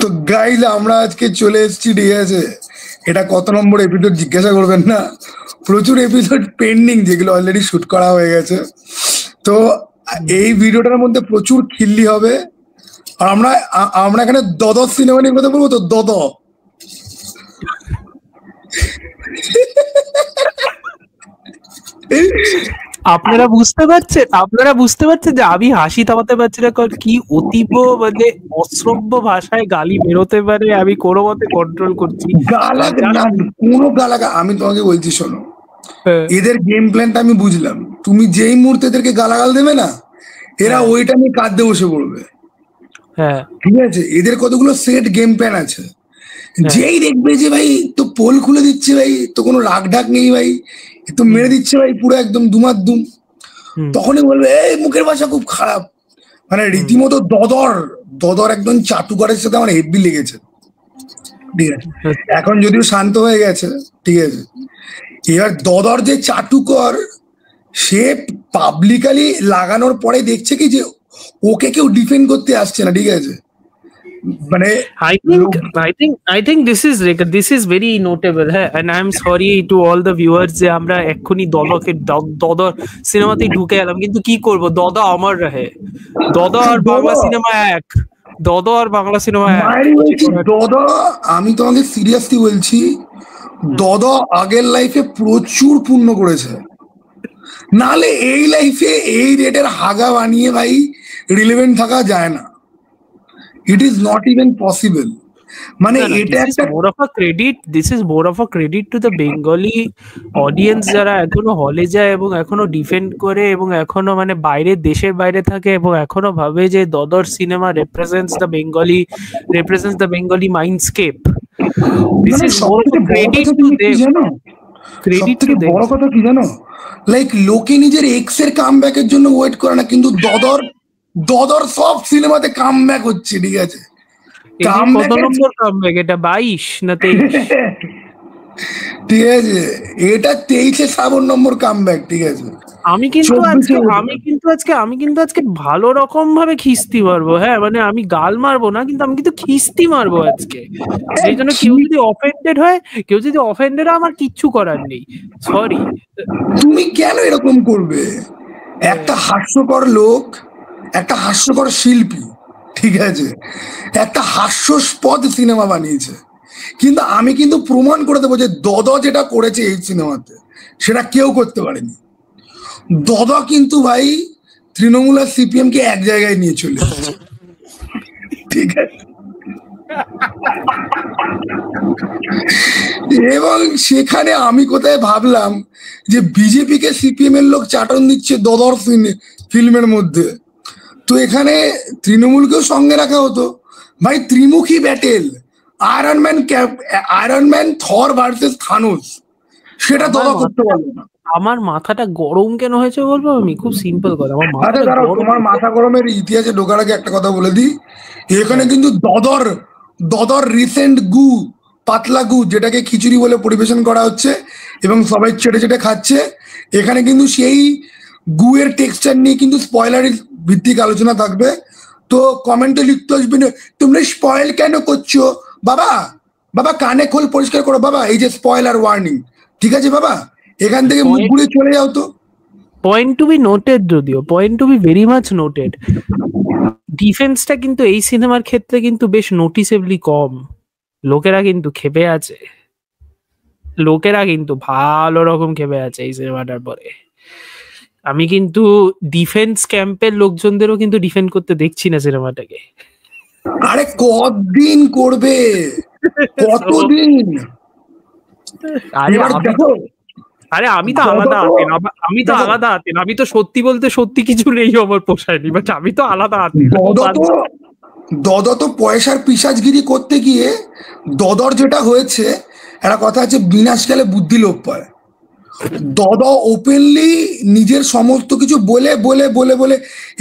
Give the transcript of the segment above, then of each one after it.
তো গাইজ আমরা আজকে চলে এসেছি, ঠিক আছে? এটা কত নম্বর এপিসোড জিজ্ঞাসা করবেন না, প্রচুর এপিসোড পেন্ডিং যেগুলো অলরেডি শুট করা হয়ে গেছে। তো এই ভিডিওটার মধ্যে প্রচুর খিল্লি হবে। আর আমরা এখানে সিনেমা নিয়ে কথা বলবো। তো আপনারা বুঝতে পারছেন যে আমি হাসি থামাতে পারছি না, কারণ কি অতীব মানে অশ্রব্য ভাষায় গালি বেরোতে পারে, আমি কোনো মতে কন্ট্রোল করছি। কোনো গালাগা আমি তোমাকে বলছি, শোনো, এদের গেম প্ল্যানটা আমি বুঝলাম। তুমি যেই মুহূর্তে এদেরকে গালাগাল দেবে না, এরা ওইটা নিয়ে কাঁদতে বসে পড়বে। হ্যাঁ, ঠিক আছে, এদের কতগুলো সেট গেম প্ল্যান আছে। যেই দেখবে যে ভাই তো পোল খুলে দিচ্ছে, ভাই তো কোনো রাগ ঢাক নেই, ভাই তো মেরে দিচ্ছে ভাই পুরো একদম দুমাদ্দুম, তখনই বলবে এই মুখের ভাষা খুব খারাপ। মানে রীতিমতো দদর একদম চাটুকারের সাথে আমার হেব্বি লেগেছে। ঠিক আছে, এখন যদিও শান্ত হয়ে গেছে, ঠিক আছে। এবার দদর যে চাটুকর, সে পাবলিকালি লাগানোর পরে দেখছে কি যে ওকে কেউ ডিফেন্ড করতে আসছে না। ঠিক আছে, মানে I think this is very notable, হ্যাঁ, and I am sorry to all the viewers যে আমরা এক্ষুনি দদর সিনেমাতেই ঢুকে এলাম, কিন্তু কি করব, দদা অমর রহে, দদা আর বাংলা সিনেমা এক, দদা আর বাংলা সিনেমা এক। দদা, আমি তোমাকে সিরিয়াসলি বলছি, দদা আগের লাইফে প্রচুর পুণ্য করেছে, নালে এই লাইফে এই রেটের হাগা বানিয়ে ভাই রিলেভেন্ট থাকা যায় না। It is not even possible. মানে এটা একটা this is more of a credit to the Bengali audience, যারা এখনো হলে যায় এবং এখনো ডিফেন্ড করে এবং এখনো মানে দেশের বাইরে থাকে এবং এখনো ভাবে যে দদর cinema represents the Bengali mindscape. This is more of a credit to them. বড় কথা কি জানো, লাইক লোকে নিজের এক্স এর কামব্যাকের জন্য ওয়েট করে না, কিন্তু দদর সব সিনেমাতে কামব্যাক হচ্ছে। ঠিক আছে, কত নম্বর কামব্যাক এটা, 22 না 23? ঠিক আছে, এটা 23 নম্বর কামব্যাক। ঠিক আছে, আমি কিন্তু আজকে ভালো রকম ভাবে খিস্তি মারবো। হ্যাঁ, মানে আমি গাল মারবো না, কিন্তু আমি কিন্তু খিস্তি মারবো আজকে। সেই জন্য কেউ যদি অফেন্ডেড হয়, আমার কিচ্ছু করার নেই, সরি। তুমি কেন এরকম করবে? একটা হাস্যকর লোক, একটা হাস্যকর শিল্পী, ঠিক আছে, একটা হাস্যস্পদ সিনেমা বানিয়েছে, কিন্তু আমি কিন্তু প্রমাণ করে দেবো যে দদা যেটা করেছে এই সিনেমাতে সেটা কেউ করতে পারেনি। দদা কিন্তু ভাই তৃণমূল আর সিপিএম কে এক জায়গায় নিয়ে চলে এসেছে। ঠিক আছে, এবং সেখানে আমি কোথায় ভাবলাম যে বিজেপি কে সিপিএম এর লোক চাটন দিচ্ছে দদর ফিল্মের মধ্যে, তো এখানে তৃণমূলকেও সঙ্গে রাখা হতো। ভাই ত্রিমুখী ব্যাটেল, আয়রন ম্যান থর ভার্সেস থানোস, সেটা দদা করতে পারলো না। আমার মাথাটা গরম কেন হয়েছে বলবো, আমি খুব সিম্পল কথা। আমার তোমার মাথা গরমের ইতিহাসে ঢোকার আগে একটা কথা বলে দিই, এখানে কিন্তু দদর রিসেন্ট পাতলা গু, যেটাকে খিচুড়ি বলে পরিবেশন করা হচ্ছে এবং সবাই চেটে চেটে খাচ্ছে, এখানে কিন্তু সেই গুয়ের টেক্সচার নিয়ে কিন্তু স্পয়লার ভিত্তিক আলোচনা থাকবে। তো কমেন্টে লিখতে আসবে না তোমরা স্পয়েল কেন করছো, বাবা কানে খোল পরিষ্কার করো বাবা, এই যে স্পয়লার ওয়ার্নিং। ঠিক আছে বাবা, এখান থেকে মুখ ঘুরে চলে যাও। তো পয়েন্ট টু বি নোটেড, যদিও point to be very much noted, ডিফেন্সটা কিন্তু এই সিনেমার ক্ষেত্রে কিন্তু বেশ নোটিসেবলি কম। লোকেরা কিন্তু খেপে আছে, লোকেরা কিন্তু ভালো রকম খেপে আছে এই সিনেমাটার পরে। আমি কিন্তু ডিফেন্স ক্যাম্পের লোকজনদেরও কিন্তু ডিফেন্ড করতে দেখছি না সিনেমাটাকে। আরে কতদিন করবে, কতদিন? আরে আমি তো আলাদা আতেন, আমি তো সত্যি বলতে সত্যি কিছু নেই আমার পোষায়নি, বাট আমি তো আলাদা আতেন। দদা তো পয়সার পিশাচগিরি করতে গিয়ে দদর যেটা হয়েছে, একটা কথা আছে, বিনাশ গেলে বুদ্ধি লোপ পায়। দদা ওপেনলি নিজের সমস্ত কিছু বলে বলে বলে বলে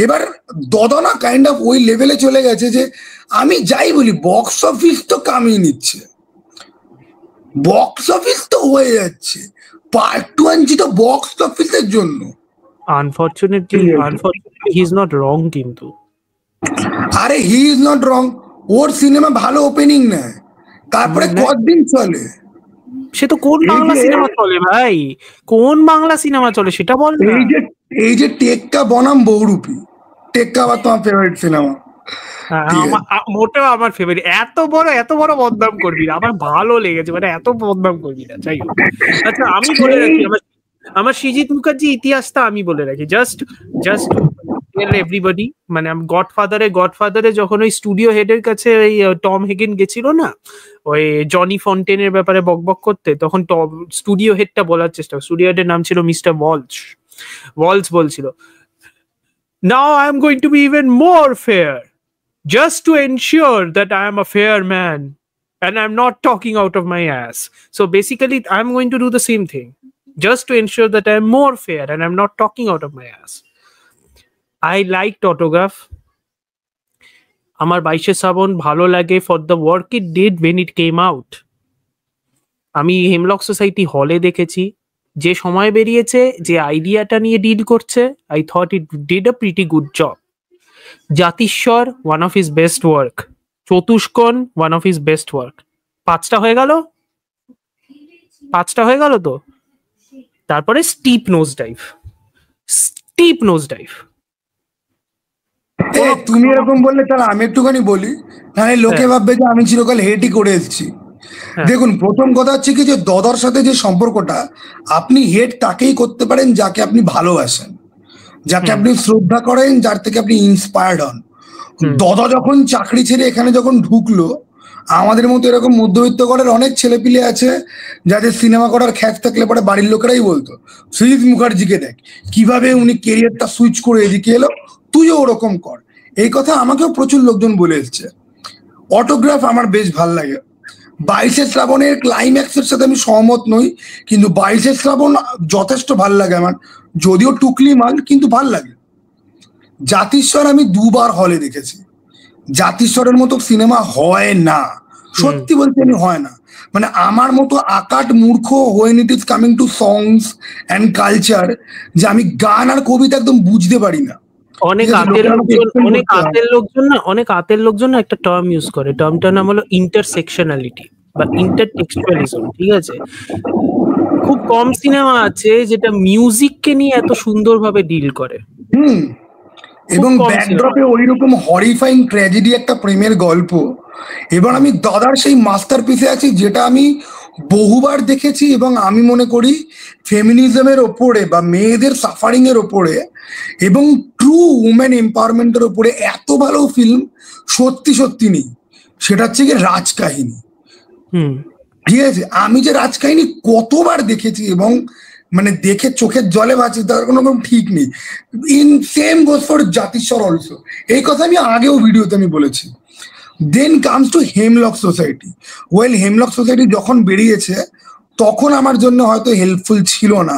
এবার দদা না কাইন্ড অফ ওই লেভেলে চলে গেছে যে আমি যাই বলি বক্স অফিস তো কামিয়ে নিচ্ছে, বক্স অফিস তো হয়ে যাচ্ছে, পার্ট 2 আনছি তো বক্স অফিসের জন্য। Unfortunately he is not wrong, কিন্তু আরে he is not wrong, or cinema ভালো ওপেনিং নেয়, তারপরে কতদিন চলে? সে তো কোন বাংলা সিনেমা চলে ভাই, কোন বাংলা সিনেমা চলে সেটা বল না। এই যে টেক্কা বনাম বহুরূপী, টেক্কা আবার তোমার ফেভারিট সিনেমা? মোটেও আমার ফেভারিট। এত বড় বদনাম করবি না, আমার ভালো লেগেছে, মানে এত বদনাম করবি না। যাই হোক, আচ্ছা আমি বলে রাখি আমার সৃজিত মুখার্জি ইতিহাসটা আমি বলে রাখি, জাস্ট এভরিবডি। মানে গডফাদারে যখন ওই স্টুডিও হেডের কাছে ওই টম হেগেন গেছিল না ওই জনি ফন্টেনের ব্যাপারে বকবক করতে, তখন স্টুডিও হেডটা বলার চেষ্টা, স্টুডিও হেডের নাম ছিল মিস্টার ওয়ালস বলছিল, now I am going to B even more fair just to ensure that I am a fair man and I'm not talking out of my ass. So basically, I'm going to do the same thing just to ensure that I'm more fair and I'm not talking out of my ass. I liked Autograph. Amar 22 Shravan bhalo lage for the work it did when it came out. আমি hemlock society হলে দেখেছি, যে সময় বেরিয়েছে, যে আইডিয়াটা নিয়ে deal করছে, I thought it did a pretty good job. Jaatishwar one of his best work, চতুষ্কোণ one of his best work. পাঁচটা হয়ে গেল তো। তারপরে স্টিপ নোজ ডাইভ। তুমি এরকম বললে তাহলে আমি একটুখানি বলি, নাহলে লোকে ভাববে যে আমি চিরকাল হেটই করে এসেছি। দেখুন, প্রথম কথা হচ্ছে কি, যে দদার সাথে যে সম্পর্কটা, আপনি হেট তাকেই করতে পারেন যাকে আপনি ভালোবাসেন, যাকে আপনি শ্রদ্ধা করেন, যার থেকে আপনি ইন্সপায়ার্ড হন। দদা যখন চাকরি ছেড়ে এখানে যখন ঢুকলো, আমাদের মতো এরকম মধ্যবিত্ত ঘরের অনেক ছেলেপিলে আছে যাদের সিনেমা করার খ্যাত থাকলে পরে বাড়ির লোকেরাই বলতো, সৃজিত মুখার্জিকে দেখ কিভাবে উনি কেরিয়ারটা সুইচ করে এদিকে এলো, তুইও ওরকম কর। এই কথা আমাকেও প্রচুর লোকজন বলে এসছে। অটোগ্রাফ আমার বেশ ভাল লাগে। 22 শ্রাবণের ক্লাইম্যাক্সের সাথে আমি সহমত নই, কিন্তু 22 শ্রাবণ যথেষ্ট ভাল লাগে আমার, যদিও টুকলি মাল, কিন্তু ভাল লাগে। জাতিস্বর আমি 2 বার হলে দেখেছি। জাতিস্বরের মতো সিনেমা হয় না, সত্যি বলতে আমি হয় না। মানে আমার মতো আকাট মূর্খ when it is coming to songs and culture, যে আমি গান আর কবিতা একদম বুঝতে পারি না। অনেক আতের লোকজন না একটা টার্ম ইউজ করে, টার্মটার নাম হলো ইন্টারসেকশনালিটি বা ইন্টারটেক্সচুয়ালিজম। ঠিক আছে, খুব কম সিনেমা আছে যেটা মিউজিককে নিয়ে এত সুন্দরভাবে ডিল করে। এবং ব্যাকড্রপে ওইরকম হরিফাইং ট্র্যাজেডি একটা প্রেমের গল্প। এবার আমি দাদার সেই মাস্টারপিসে আছি, যেটা আমি বহুবার দেখেছি, এবং আমি মনে করি ফেমিনিজমের ওপরে বা মেয়েদের সাফারিং এর ওপরে এবং ট্রু উমেন এম্পাওয়ারমেন্টের ওপরে এত ভালো ফিল্ম সত্যি নেই। সেটা হচ্ছে কি রাজকাহিনী। ঠিক আছে, আমি যে রাজকাহিনী কতবার দেখেছি এবং মানে দেখে চোখের জলে ভাসি, তার কোনো ঠিক নেই। In same goes for Jatiswar also, এই কথা আমি আগেও ভিডিওতে আমি বলেছি। Then comes to Hemlock Society. Hemlock Society যখন বেরিয়েছে তখন আমার জন্য হয়তো হেল্পফুল ছিল না,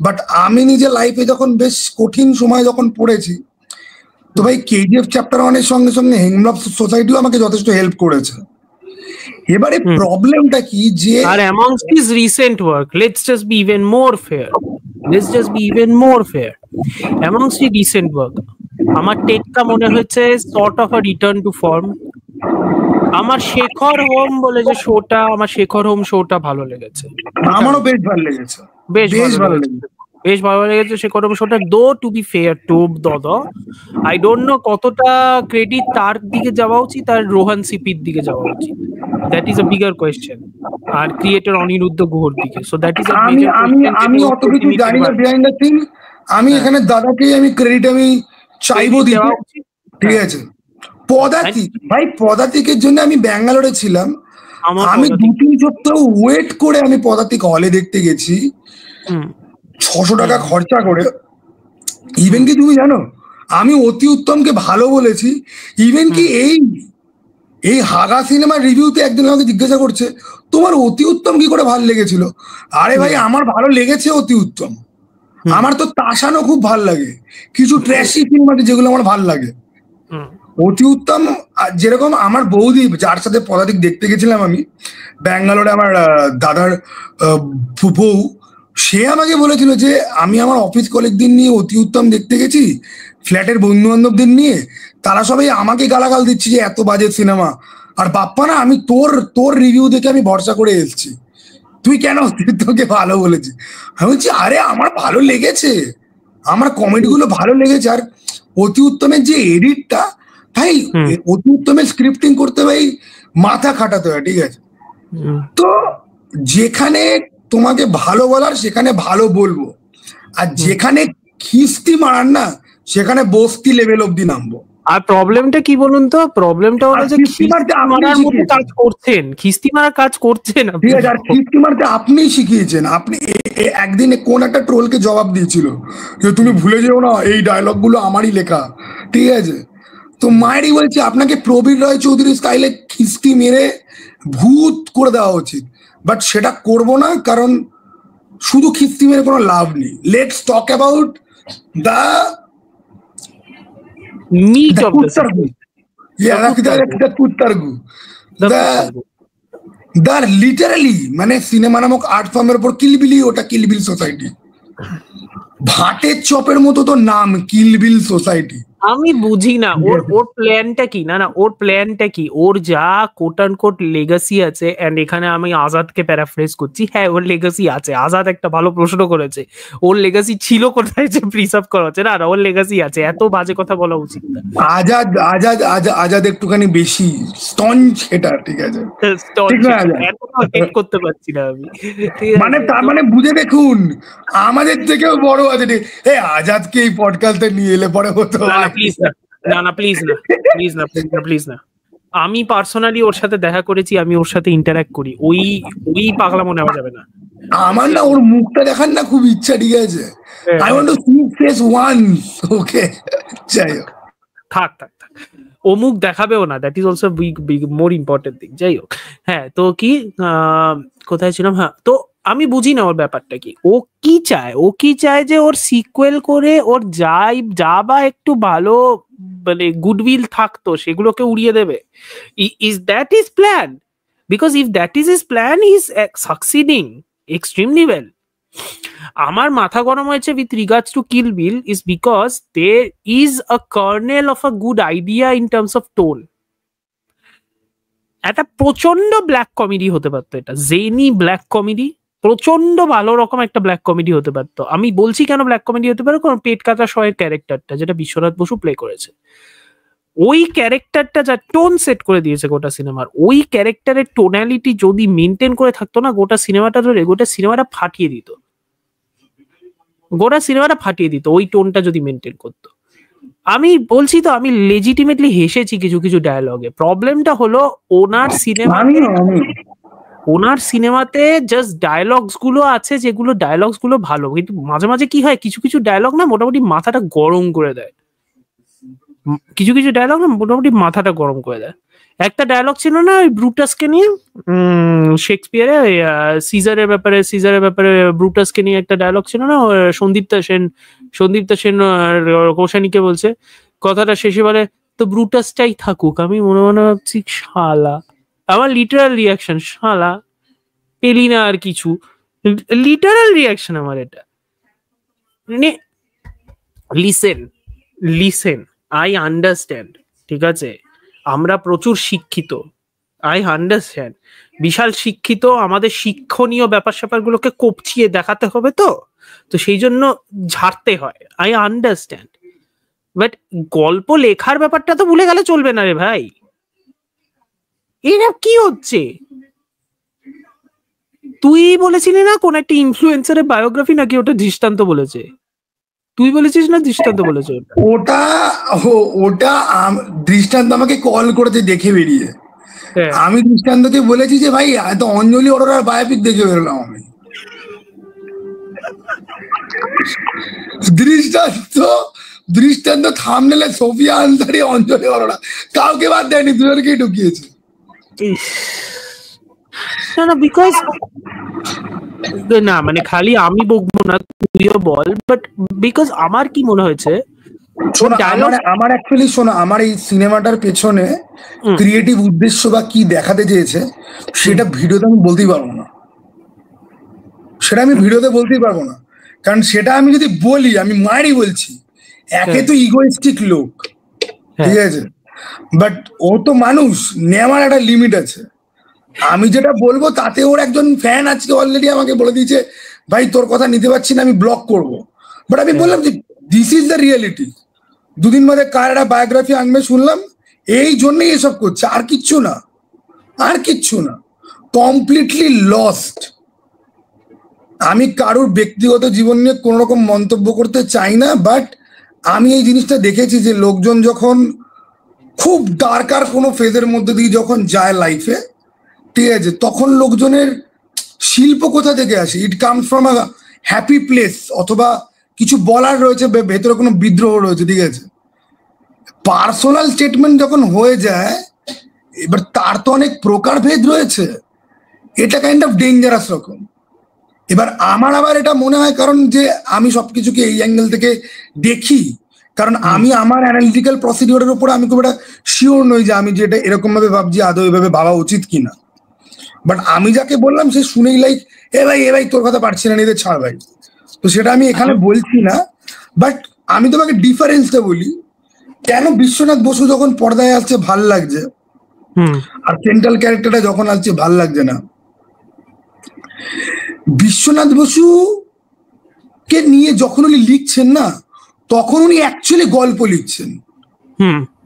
বাট আমি নিজের লাইফে যখন বেশ কঠিন সময় যখন পড়েছি, তো ভাই কেজিএফ চ্যাপ্টার 1-এর সঙ্গে সঙ্গে হেমলক সোসাইটিও আমাকে যথেষ্ট হেল্প করেছে। এবারে প্রবলেমটা কি, যে আর amongst his recent work, let's just be even more fair, amongst his recent work আমার টেকটা মনে হচ্ছে sort of a return to form। আমার শেখর হোম বলে যে শোটা, আমার শেখর হোম শোটা ভালো লেগেছে, আমারও বেশ ভালো লেগেছে, বেশ ভালো লেগেছে শেখর হোম শোটা। দো টু বি ফেয়ার টু দাদা, আই ডোন্ট নো কতটা ক্রেডিট তার দিকে যাওয়া উচিত আর রোহান সিপির দিকে যাওয়া উচিত, that is a bigger question, আর ক্রিয়েটর অনিরুদ্ধ গুহর দিকে। সো দ্যাট ইজ আমি অত কিছু জানি না বিহাইন্ড দ্য সিন। আমি এখানে দাদাকে আমি ক্রেডিট আমি চাইবো দিতে। ঠিক আছে, পদাতিক ভাই, পদাতিকের জন্য আমি ব্যাঙ্গালোরে ছিলাম, আমি 2-3 সপ্তাহ ওয়েট করে আমি পদাতিক হলে দেখতে গেছি 600 টাকা খরচা করে। ইভেন কি তুমি জানো, আমি অতি উত্তমকে ভালো বলেছি। ইভেন কি এই হাগা সিনেমার রিভিউতে একজন আমাকে জিজ্ঞাসা করছে তোমার অতি উত্তম কি করে ভালো লেগেছিল। আরে ভাই, আমার ভালো লেগেছে অতি উত্তম, আমার তো তাসানো খুব ভালো লাগে, কিছু ট্র্যাশি ফিল্ম আছে যেগুলো আমার ভালো লাগে। অতি উত্তম যেরকম আমার বৌদি, যার সাথে পদাতিক দেখতে গেছিলাম আমি ব্যাঙ্গালোরে, আমার দাদার বউ, সে আমাকে বলেছিল যে আমি আমার অফিস কলিগদের নিয়ে অতি উত্তম দেখতে গেছি, ফ্ল্যাটের বন্ধু বান্ধবদের নিয়ে, তারা সবাই আমাকে গালাগাল দিচ্ছে যে এত বাজে সিনেমা। আর বাপ্পা না, আমি তোর রিভিউ দেখে আমি ভরসা করে এসেছি, তুই কেন তোকে ভালো বলেছি। আমি বলছি আরে আমার ভালো লেগেছে, আমার কমেডি গুলো ভালো লেগেছে। আর অতি উত্তমের যে এডিটটা ভাই, অতি উত্তমের স্ক্রিপ্টিং করতে ভাই মাথা খাটাতে হয়, ঠিক আছে? তো যেখানে তোমাকে ভালো বলার সেখানে ভালো বলবো, আর যেখানে খিস্তি মারার না সেখানে বস্তি লেভেল অব্দি নামবো। আর প্রবলেমটা কি বলুন তো, প্রবলেমটা হলো যে খিস্তি মারার মতো কাজ করছেন, খিস্তি মারার কাজ করছেন, ঠিক আছে? আর খিস্তি মারতে আপনিই শিখিয়েছেন। আপনি একদিন কোন একটা ট্রোলকে জবাব দিয়েছিল যে তুমি ভুলে যেও না এই ডায়লগ গুলো আমারই লেখা, ঠিক আছে? তো মায়েরই বলছে আপনাকে প্রবীর রায় চৌধুরী স্টাইলে খিস্তি মেরে ভূত করে দেওয়া উচিত, বাট সেটা করবো না, কারণ শুধু খিস্তি মেরে কোনো লাভ নেই। Let's talk about the meat of the কুত্তারগু, লিটারালি মানে সিনেমা নামক আর্ট ফর্মের উপর কিলবিলি, ওটা কিলবিল সোসাইটি। ভাটের চপের মতো তো নাম, কিলবিল সোসাইটি। আমি বুঝি না ওর প্ল্যানটা কি। না ওর প্ল্যানটা কি, ওর যা কোট অ্যান্ড কোট লেগাসি আছে, এন্ড এখানে আমি আজাদকে প্যারাফ্রেজ করছি, হ্যাঁ ওর লেগাসি আছে। আজাদ একটা ভালো প্রশ্ন করেছে, ওর লেগাসি ছিল কোথায় যে প্রিসার্ভ করা হচ্ছে? না ওর লেগাসি আছে, এত বাজে কথা বলা উচিত না। আজাদ একটুখানি বেশি স্টঞ্চ এটা, ঠিক আছে? করতে পারছি না আমি, মানে তার মানে বুঝে দেখুন আমাদের থেকেও বড় আছে। আজাদকে এই পডকাস্টে নিয়ে এলে পরে হতো। প্লিজ না। আমি পার্সোনালি ওর সাথে দেখা করেছি, আমি ওর সাথে ইন্টারঅ্যাক্ট করি, ওই পাগলা মনে নেওয়া যাবে না। আমার না ওর মুখটা দেখার না খুব ইচ্ছা, ঠিক আছে? I want to see face once. Okay, যাই হোক, থাক ও মুখ দেখাবেও না, that is also big more important thing. যাই হোক, হ্যাঁ তো কি কোথায় ছিলাম? হ্যাঁ, তো আমি বুঝি না ওর ব্যাপারটা কি। ও কি চায় যে ওর সিকুয়েল করে ওর যা বা একটু ভালো মানে গুডউইল থাকতো সেগুলোকে উড়িয়ে দেবে? Is that is plan? Because if that is his plan, he is succeeding extremely well. আমার মাথা গরম হয়েছে with regards to Kill Bill is because there is a kernel of a good idea in terms of tone. একটা প্রচন্ড black comedy হতে পারতো, এটা jenny black comedy, প্রচন্ড ভালো রকম একটা ব্ল্যাক কমেডি হতে পারতো। আমি বলছি কেন ব্ল্যাক কমেডি হতে পারে, কারণ পেট কাটা শয়ের ক্যারেক্টারটা যেটা বিশ্বনাথ বসু প্লে করেছে, ওই ক্যারেক্টারটা যা টোন সেট করে দিয়েছে গোটা সিনেমার, ওই ক্যারেক্টারের টোনালিটি যদি মেনটেন করে থাকতো না গোটা সিনেমাটা ফাটিয়ে দিত, ওই টোনটা যদি মেনটেন করতো। আমি বলছি তো, আমি লেজিটিমেটলি হেসেছি কিছু ডায়ালগে। প্রবলেমটা হলো ওনার সিনেমাতে জাস্ট ডায়লগস গুলো আছে, যেগুলো ডায়লগস গুলো ভালো, কিন্তু মাঝে মাঝে কি হয়, কিছু ডায়লগ না মোটামুটি মাথাটা গরম করে দেয়। একটা ডায়লগ ছিল না ওই ব্রুটাসকে নিয়ে, শেক্সপিয়ারে সিজারের ব্যাপারে ব্রুটাসকে নিয়ে একটা ডায়লগ ছিল না, সন্দীপ্তা সেন কোষানিকে বলছে, কথাটা শেষে বলে তো ব্রুটাসটাই থাকুক। আমি মনে ভাবছি শালা, আমার লিটারাল রিয়াকশন, শালা পেলি না আর কিছু, লিটারাল রিয়াকশন আমার এটা। মানে লিসেন আই আন্ডারস্ট্যান্ড, ঠিক আছে, আমরা প্রচুর শিক্ষিত, আই আন্ডারস্ট্যান্ড, বিশাল শিক্ষিত, আমাদের শিক্ষণীয় ব্যাপার স্যাপারগুলোকে কপচিয়ে দেখাতে হবে, তো সেই জন্য ঝাড়তে হয়, আই আন্ডারস্ট্যান্ড, বাট গল্প লেখার ব্যাপারটা তো ভুলে গেলে চলবে না রে ভাই। এটা কি হচ্ছে? তুই বলেছিলি না কোন একটা ইনফ্লুয়েন্সারের বায়োগ্রাফি নাকি ওটা দৃষ্টান্ত বলেছে, তুই বলেছিস না দৃষ্টান্ত বলেছে? ওটা দৃষ্টান্ত আমাকে কল করেছে দেখে বেরিয়ে, আমি দৃষ্টান্তকে বলেছি যে ভাই এত অঞ্জলি অরোরার বায়োপিক দেখে বেরোলাম আমি। দৃষ্টান্ত থামনেলে সোফিয়া আনসারি, অঞ্জলি অরোরা, কাউকে বাদ দেয়নি, দুজনকেই ঢুকিয়েছে। না বিকজ না মানে খালি আমি বকবো না, তুইও বল, বাট বিকজ আমার কি মনে হয়েছে, আমার অ্যাকচুয়ালি শোনো, আমার এই সিনেমাটার পেছনে ক্রিয়েটিভ উদ্দেশ্য বা কি দেখাতে চেয়েছে সেটা ভিডিওতে আমি বলতেই পারবো না, কারণ সেটা আমি যদি বলি, আমি মায়েরই বলছি, একে তো ইগোইস্টিক লোক, ঠিক আছে, বাট ও তো মানুষ, নেওয়ার একটা লিমিট আছে। আমি যেটা বলবো তাতে ওর একজন ফ্যান আজকে অলরেডি আমাকে বলে দিয়েছে ভাই তোর কথা নিতে পারছি না, আমি ব্লক করবো। বাট আমি বললাম যে দিস ইজ দ্য রিয়েলিটি। দুদিন বাদে কার একটা বায়োগ্রাফি আনবে শুনলাম, এই জন্যই এসব করছে, আর কিচ্ছু না, আর কিচ্ছু না, কমপ্লিটলি লস্ট। আমি কারোর ব্যক্তিগত জীবন নিয়ে কোনো রকম মন্তব্য করতে চাই না, বাট আমি এই জিনিসটা দেখেছি যে লোকজন যখন খুব ডার্কার কোনো ফেজের মধ্যে দিয়ে যখন যায় লাইফে, ঠিক আছে, তখন লোকজনের শিল্প কোথা থেকে আসে? It comes from a happy place, অথবা কিছু বলার রয়েছে, ভেতরে কোনো বিদ্রোহ রয়েছে, ঠিক আছে। পার্সোনাল স্টেটমেন্ট যখন হয়ে যায়, এবার তার তো অনেক প্রকারভেদ রয়েছে, এটা কাইন্ড অফ ডেঞ্জারাস রকম। এবার আমার আবার এটা মনে হয়, কারণ যে আমি সবকিছুকে এই অ্যাঙ্গেল থেকে দেখি, কারণ আমি আমার অ্যানালিটিক্যাল প্রসিডিওরের উপর আমি খুব একটা শিওর নই যে আমি যেটা এরকম ভাবে ভাবছি আদৌ এভাবে ভাবা উচিত কিনা। বাট আমি যাকে বললাম সে শুনেই লাইক এ ভাই তোর কথা পারছি না, নিতে ছাড় ভাই। তো সেটা আমি এখানে বলছি না, বাট আমি তোমাকে ডিফারেন্সটা বলি। কেন বিশ্বনাথ বসু যখন পর্দায় আসছে ভাল লাগছে, আর সেন্ট্রাল ক্যারেক্টারটা যখন আসছে ভাল লাগছে না? বিশ্বনাথ বসু কে নিয়ে যখন উনি লিখছেন না, তখন উনি অ্যাকচুয়ালি গল্প লিখছেন,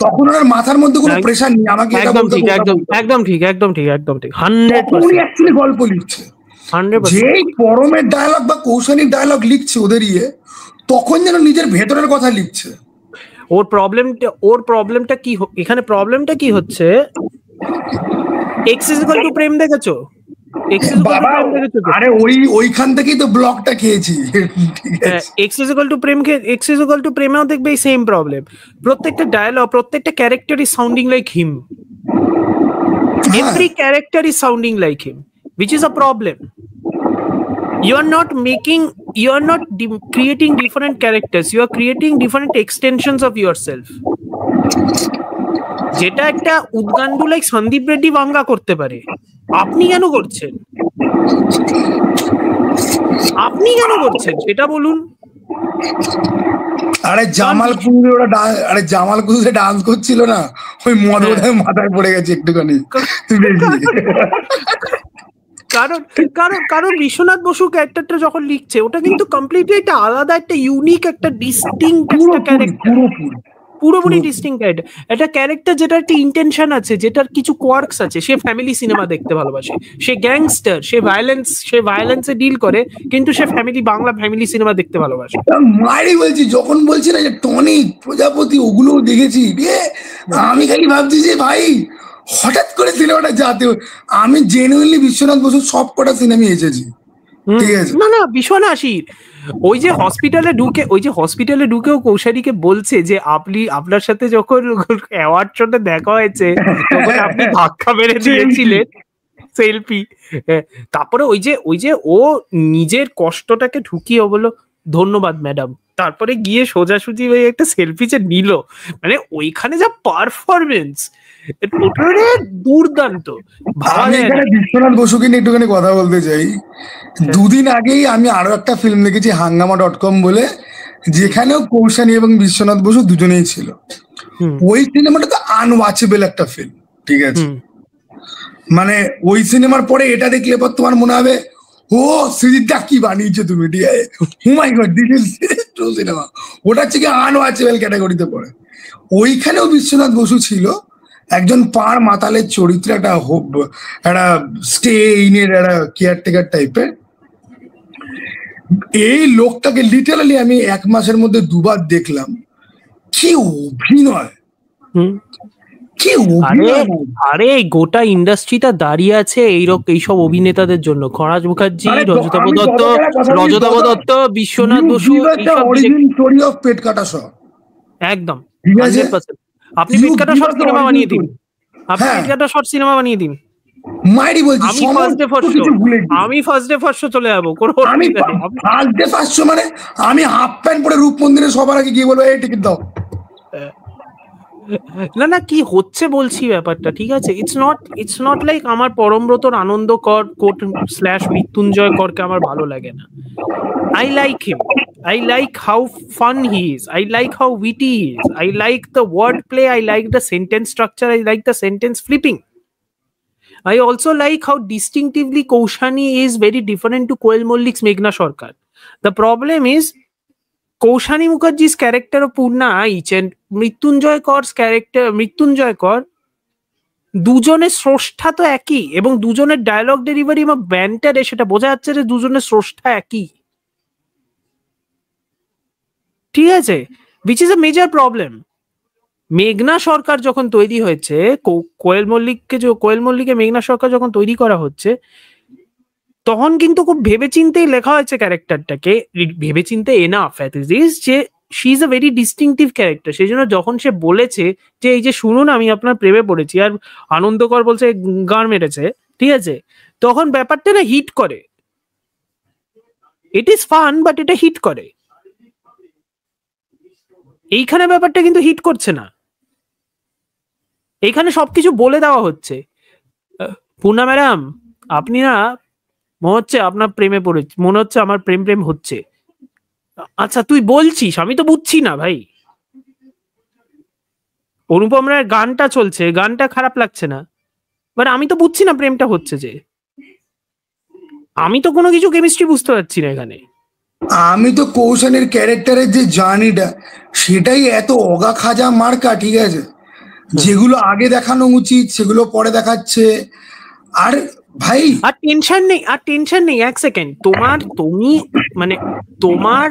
তখন ওনার মাথার মধ্যে কোনো প্রেশার নেই আমাকে এটা বলতে। একদম ঠিক 100% উনি অ্যাকচুয়ালি গল্প লিখছে। যেই পরমের ডায়লগ বা কৌশানির ডায়লগ লিখছে ওদের তখন যেন নিজের ভেতরের কথা লিখছে। ওর প্রবলেমটা কি এখানে? প্রবলেমটা কি হচ্ছে, এক্স ইজ ইকুয়াল টু প্রেম দেখেছো? আরে ওইখান থেকেই তো ব্লকটা খেয়েছি। এক্স ইজ ইকুয়াল টু প্রেমেও দেখবে এই সেম প্রবলেম। প্রত্যেকটা ডায়লগ, প্রত্যেকটা character is sounding like him. Every character is sounding like him, which is a problem. You are not creating different characters, you are creating different extensions of yourself. যেটা একটা উদ্গান্ডু like Sandeep Reddy বাঙ্গা করতে পারে, আপনি কেন করছেন? সেটা বলুন। আরে জামালপুরে ডান্স করছিল না, ওই মদে মাথায় পড়ে গেছে একটুখানি। কারণ বিশ্বনাথ বসু ক্যারেক্টারটা যখন লিখছে, ওটা কিন্তু কমপ্লিটলি একটা আলাদা, একটা ইউনিক, একটা ডিস্টিংক্ট একটা ক্যারেক্টার, পুরোপুরি ডিস্টিংক্ট ক্যারেক্টার। একটা ক্যারেক্টার যেটা একটা ইন্টেনশন আছে, যেটার কিছু কোয়ার্কস আছে। সে ফ্যামিলি সিনেমা দেখতে ভালোবাসে, সে গ্যাংস্টার, সে ভায়োলেন্সে ডিল করে, কিন্তু সে বাংলা ফ্যামিলি সিনেমা দেখতে ভালোবাসে। মারি বলছি, যখন বলছি না যে টনিক, প্রজাপতি, ওগুলো দেখেছি, আমি খালি ভাবছি যে ভাই হঠাৎ করে সিনেমাটা যাতে, আমি জেনুইনলি বিশ্বনাথ বসুর সব কটা সিনেমা এসেছি, ঠিক আছে। না বিশ্বনাথীর ওই যে হসপিটালে ঢুকেও কৌশালীকে বলছে যে আপনার সাথে যখন অ্যাওয়ার্ড শোতে দেখা হয়েছে তখন আপনি ধাক্কা মেরে দিয়েছিলেন, সেলফি। তারপরে ওই যে ও নিজের কষ্টটাকে ঢুকিয়ে বললো ধন্যবাদ ম্যাডাম, তারপরে গিয়ে সোজাসুজি ওই একটা সেলফি যে নিল, মানে ওইখানে যা পারফরমেন্স, দুর্দান্ত। বিশ্বনাথ বসুকে নিয়ে একটুখানি কথা বলতে চাই। দুদিন আগেই আমি আরো একটা ফিল্ম দেখেছি, hangama.com বলে, যেখানেও কৌশানী এবং বিশ্বনাথ বসু দুজনেই ছিল। ওই সিনেমাটা তো আনওয়াচেবল একটা ফিল্ম, ঠিক আছে। মানে ওই সিনেমার পরে এটা দেখলে পর তোমার মনে হবে ও সৃজিতটা কি বানিয়েছো তুমি, ঠিক আছে। Oh my god, this is true cinema. ওটা হচ্ছে কি আনওয়াচেবল ক্যাটাগরিতে পড়ে। ওইখানেও বিশ্বনাথ বসু ছিল একজন পাড় মাতালের চরিত্রে, একটা স্টে ইনের একটা কেয়ারটেকার টাইপের। এই লোকটাকে লিটারালি আমি 1 মাসের মধ্যে 2 বার দেখলাম। কি অভিনয়, আরে গোটা ইন্ডাস্ট্রিটা দাঁড়িয়ে আছে এইসব অভিনেতাদের জন্য। খরাজ মুখার্জি, রজতাভ দত্ত, বিশ্বনাথ বসু, পেট কাটা সব একদম 100%। আপনি পেট কাটা শর্ট সিনেমা বানিয়ে দিন, মাইরি বলছি। আমি ফার্স্ট ডে ফার্স্ট শো চলে যাবো, আমি ফার্স্ট ডে ফার্স্ট শো মানে আমি হাফ প্যান্ট পরে রূপ মন্দিরে সবার আগে গিয়ে বলবো এই টিকিট দাও। না কি হচ্ছে বলছি ব্যাপারটা, ঠিক আছে। ইটস নট লাইক আমার পরমব্রতর আনন্দ কর / মৃত্যুঞ্জয় করকে আমার ভালো লাগে না। I like him, I like how fun he is. I like how witty he is. I like the wordplay. I like the sentence structure. I like the sentence flipping. I also like how distinctively Kaushani is very different to Koel Mollik's Meghna Sarkar. The problem is Kaushani Mukherjee's character of Purna Aich and Mrityunjay Kor's character Mrityunjay Kor দুজনের স্রষ্টা তো একই এবং দুজনের dialogue delivery এবং ব্যান্টারে সেটা বোঝা যাচ্ছে যে দুজনের স্রষ্টা একই, ঠিক আছে, which is a major problem. মেঘনা সরকার যখন তৈরি হয়েছে, কোয়েল মল্লিককে মেঘনা সরকার যখন তৈরি করা হচ্ছে তখন কিন্তু খুব ভেবেচিন্তেই লেখা হয়েছে ক্যারেক্টারটাকে, ভেবেচিন্তে এনাফ অ্যাট লিস্ট যে she is a very distinctive character. সেই জন্য যখন সে বলেছে যে এই যে শুনুন আমি আপনার প্রেমে পড়েছি আর আনন্দকর বলছে গান মেরেছে, ঠিক আছে, তখন ব্যাপারটা না হিট করে। ইট ইজ ফান বাট এটা হিট করে। এইখানে ব্যাপারটা কিন্তু হিট করছে না, এইখানে সবকিছু বলে দেওয়া হচ্ছে। পূর্ণা ম্যাডাম আপনি না মনে হচ্ছে আপনার প্রেমে পড়েছে, মনে হচ্ছে আমার প্রেম হচ্ছে। আচ্ছা তুই বলছিস, আমি তো বুঝছি না ভাই। অনুপম রায়ের গানটা চলছে, গানটা খারাপ লাগছে না, বাট আমি তো বুঝছি না প্রেমটা হচ্ছে যে, আমি তো কোনো কিছু কেমিস্ট্রি বুঝতে পারছি না এখানে। আমি তো কৌশানের ক্যারেক্টারের যে জার্নিটা সেটাই এত অগা খাজা মার্কা, ঠিক আছে, যেগুলো আগে দেখানো উচিত সেগুলো পরে দেখাচ্ছে। আর ভাই আর টেনশন নেই এক সেকেন্ড, তুমি মানে তোমার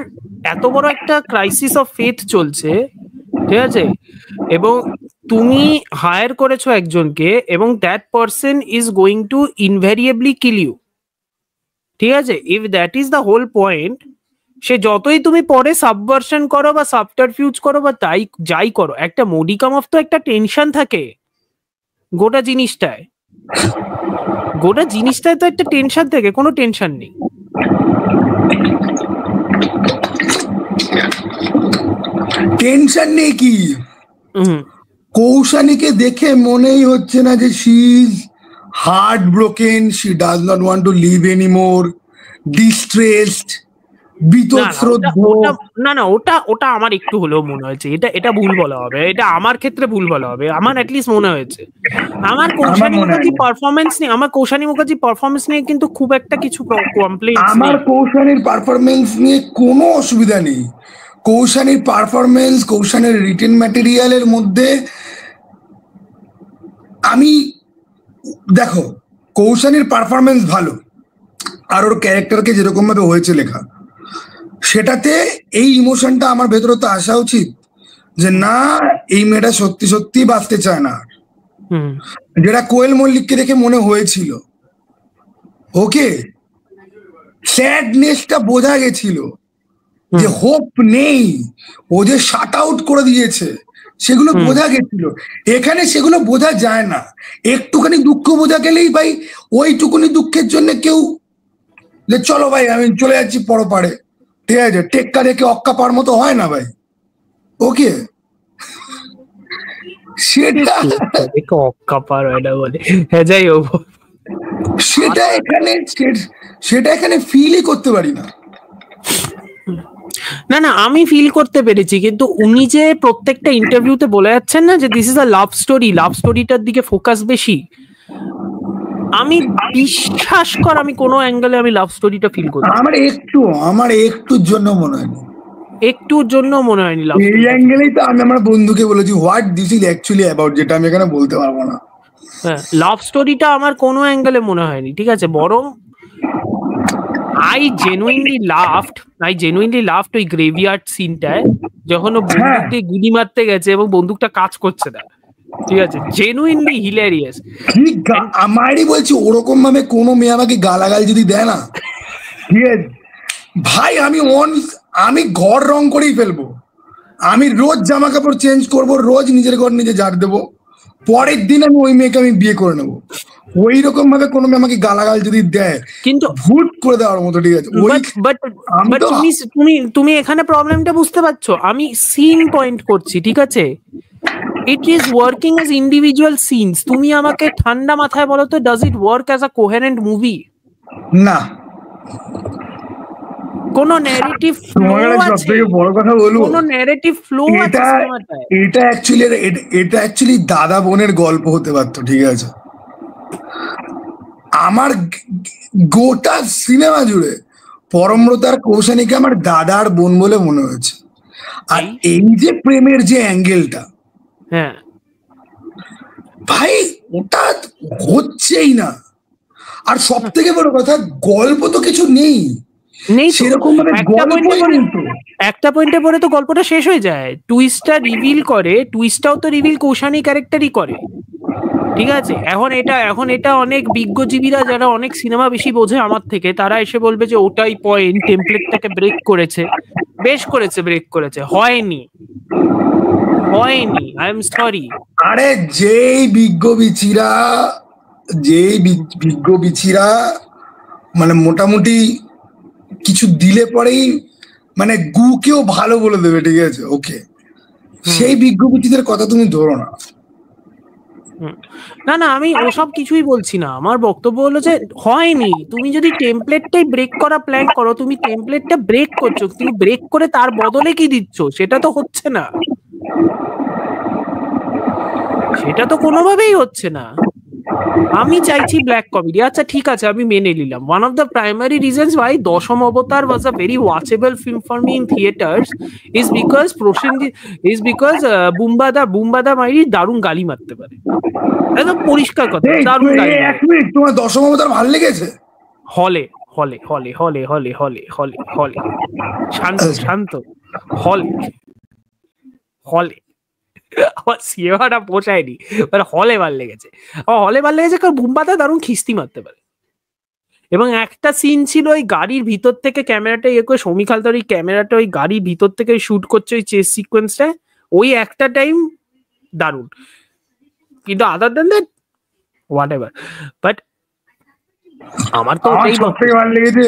এত বড় একটা ক্রাইসিস অফ ফেথ চলছে, ঠিক আছে, এবং তুমি হায়ার করেছো একজনকে এবং that person is going to invariably kill you, ঠিক আছে, if that is the whole point, সে যতই তুমি পরে সাবভার্সন করো বা সাবটারফিউজ করো বা যাই করো, একটা মডিকাম অফ তো একটা টেনশন থাকে গোটা জিনিসটায় তো একটা টেনশন থাকে, কোনো টেনশন নেই। টেনশন নেই কি, কৌশানীকে দেখে মনেই হচ্ছে না যে she is heart broken, she does not want to live anymore, distressed, না ওটা আমার একটু হলেও মনে হয়েছে, এটা ভুল বলা হবে, এটা আমার ক্ষেত্রে ভুল বলা হবে, আমার অ্যাটলিস্ট মনে হয়েছে। আমার কৌশানী মুখার্জি পারফরমেন্স নিয়ে কিন্তু খুব একটা কিছু কমপ্লেইন, আমার কৌশানীর পারফরমেন্স নিয়ে কোনো অসুবিধা নেই। কৌশানীর পারফরমেন্স, কৌশানীর রিটেন ম্যাটেরিয়ালের মধ্যে আমি দেখো কৌশানীর পারফরমেন্স ভালো, আর ওর ক্যারেক্টারকে যেরকম ভাবে হয়েছে লেখা, সেটাতে এই ইমোশনটা আমার ভেতরে তো আসা উচিত যে না এই মেয়েটা সত্যি সত্যি বাঁচতে চায় না, যেটা কোয়েল মল্লিককে দেখে মনে হয়েছিল। ওকে, স্যাডনেসটা বোঝা গেছিল যে হোপ নেই, ও যে শাট আউট করে দিয়েছে সেগুলো বোঝা গেছিল। এখানে সেগুলো বোঝা যায় না, একটুখানি দুঃখ বোঝা গেলেই ভাই ওইটুকুনি দুঃখের জন্য কেউ যে চলো ভাই আমি চলে যাচ্ছি পরপারে, ঠিক আছে, টেক্কা রেখে অক্কা পার মতো হয় না ভাই। ওকে, সেটা এখানে ফিলই করতে পারি না। না আমি ফিল করতে পেরেছি, কিন্তু উনি যে প্রত্যেকটা ইন্টারভিউতে বলে যাচ্ছেন না যে দিস ইজ আ লাভ স্টোরিটার দিকে ফোকাস বেশি, আমি বিশ্বাস কর আমি কোনো অ্যাঙ্গেলে আমি লাভ স্টোরিটা ফিল করি, আমার একটুর জন্য মনে হয়নি লাভ এই অ্যাঙ্গেলেই তো আমি আমার বন্ধুকে বলেছি what this is actually about, যেটা আমি এখানে বলতে পারবো না। হ্যাঁ, লাভ স্টোরিটা আমার কোনো অ্যাঙ্গেলে মনে হয়নি, ঠিক আছে, বরং I genuinely laughed ওই গ্রেভিয়ার্ড সিনটায় যখন ও বন্দুক দিয়ে গুলি মারতে গেছে এবং বন্দুকটা কাজ করছে না, ঠিক আছে, জেনুইনলি হিলারিয়াস। আমারই বলছি ওরকম ভাবে কোনো মেয়ে আমাকে গালাগাল যদি দেয় না, ঠিক আছে ভাই, আমি ঘর রং করেই ফেলবো, আমি রোজ জামা কাপড় চেঞ্জ করবো, রোজ নিজের ঘর নিজে ঝাড় দেবো, পরের দিন আমি ওই মেয়েকে আমি বিয়ে করে নেবো। ওই রকম ভাবে কোনো মেয়ে আমাকে গালাগাল যদি দেয় কিন্তু ভুট করে দেওয়ার মতো, ঠিক আছে, তুমি এখানে প্রবলেমটা বুঝতে পারছো, আমি সিন পয়েন্ট করছি, ঠিক আছে, it is working as individual scenes. তুমি আমাকে ঠান্ডা মাথায় বলো তো, does it work as a coherent movie? না, কোন ন্যারেটিভ ফ্লো আছে, বড় কথা বলবো, কোন ন্যারেটিভ ফ্লো আছে সিনেমাটায়। এটা অ্যাকচুয়ালি দাদা বোনের গল্প হতে পারতো, ঠিক আছে? আমার গোটা সিনেমা জুড়ে পরমব্রতার কৌশানীকে আমার দাদার বোন বলে মনে হয়েছে। আর এই যে প্রেমের যে অ্যাঙ্গেলটা, হ্যাঁ ভাই ওটা হচ্ছেই না। আর সব থেকে বড় কথা, গল্প তো কিছু নেই সেরকম, মানে একটা পয়েন্টে পরে তো গল্পটা শেষ হয়ে যায়। টুইস্টটা রিভিল করে, টুইস্টটাও তো রিভিল কৌশানী ক্যারেক্টারই করে, ঠিক আছে? এখন এটা অনেক বিজ্ঞজীবীরা যারা অনেক সিনেমা বেশি বোঝে আমার থেকে, তারা এসে বলবে যে ওটাই পয়েন্ট, টেমপ্লেটটাকে ব্রেক করেছে। বেশ করেছে, ব্রেক করেছে, হয়নি, আই এম সরি। আরে যেই বিজ্ঞ বিচিরা মানে মোটামুটি কিছু দিলে পরেই মানে গুকেও ভালো বলে দেবে, ঠিক আছে? ওকে, সেই বিজ্ঞ বিচিদের কথা তুমি ধরো না। না আমি ওসব কিছুই বলছি না, আমার বক্তব্য হলো যে হয়নি। তুমি যদি টেমপ্লেটটাই ব্রেক করা প্ল্যান করো, তুমি টেমপ্লেটটা ব্রেক করছো, তুমি ব্রেক করে তার বদলে কি দিচ্ছ? সেটা তো হচ্ছে না, সেটা তো কোনোভাবেই হচ্ছে না। আমি চাইছি ব্ল্যাক কমেডি, আচ্ছা ঠিক আছে, আমি মেনে নিলাম। One of the primary reasons why Dashom Abatar was a very watchable film for me in theatres is because Bumbada মাইরি দারুণ গালি মারতে পারে, একদম পরিষ্কার কথা, দারুণ গালি। এক মিনিট, তোমার দশম অবতার ভালো লেগেছে? হলে হলে হলে হলে হলে হলে হলে হলে শান্ত হলে হলে আমার সিনেমাটা পোষায়নি, হলে ভাল লেগেছে। কারণ বুম্বাদা দারুণ খিস্তি মারতে পারে। এবং একটা সিন ছিল ওই গাড়ির ভিতর থেকে ক্যামেরাটা করে সৌমিক হালদার ওই ক্যামেরাটা ওই গাড়ির ভিতর থেকে শুট করছে ওই চেস সিকোয়েন্সটা, ওই একটা টাইম দারুণ। কিন্তু আদার দেন দ্যাট হোয়াট এভার, বাট আমার তো ওটাই সবথেকে ভালো লেগেছে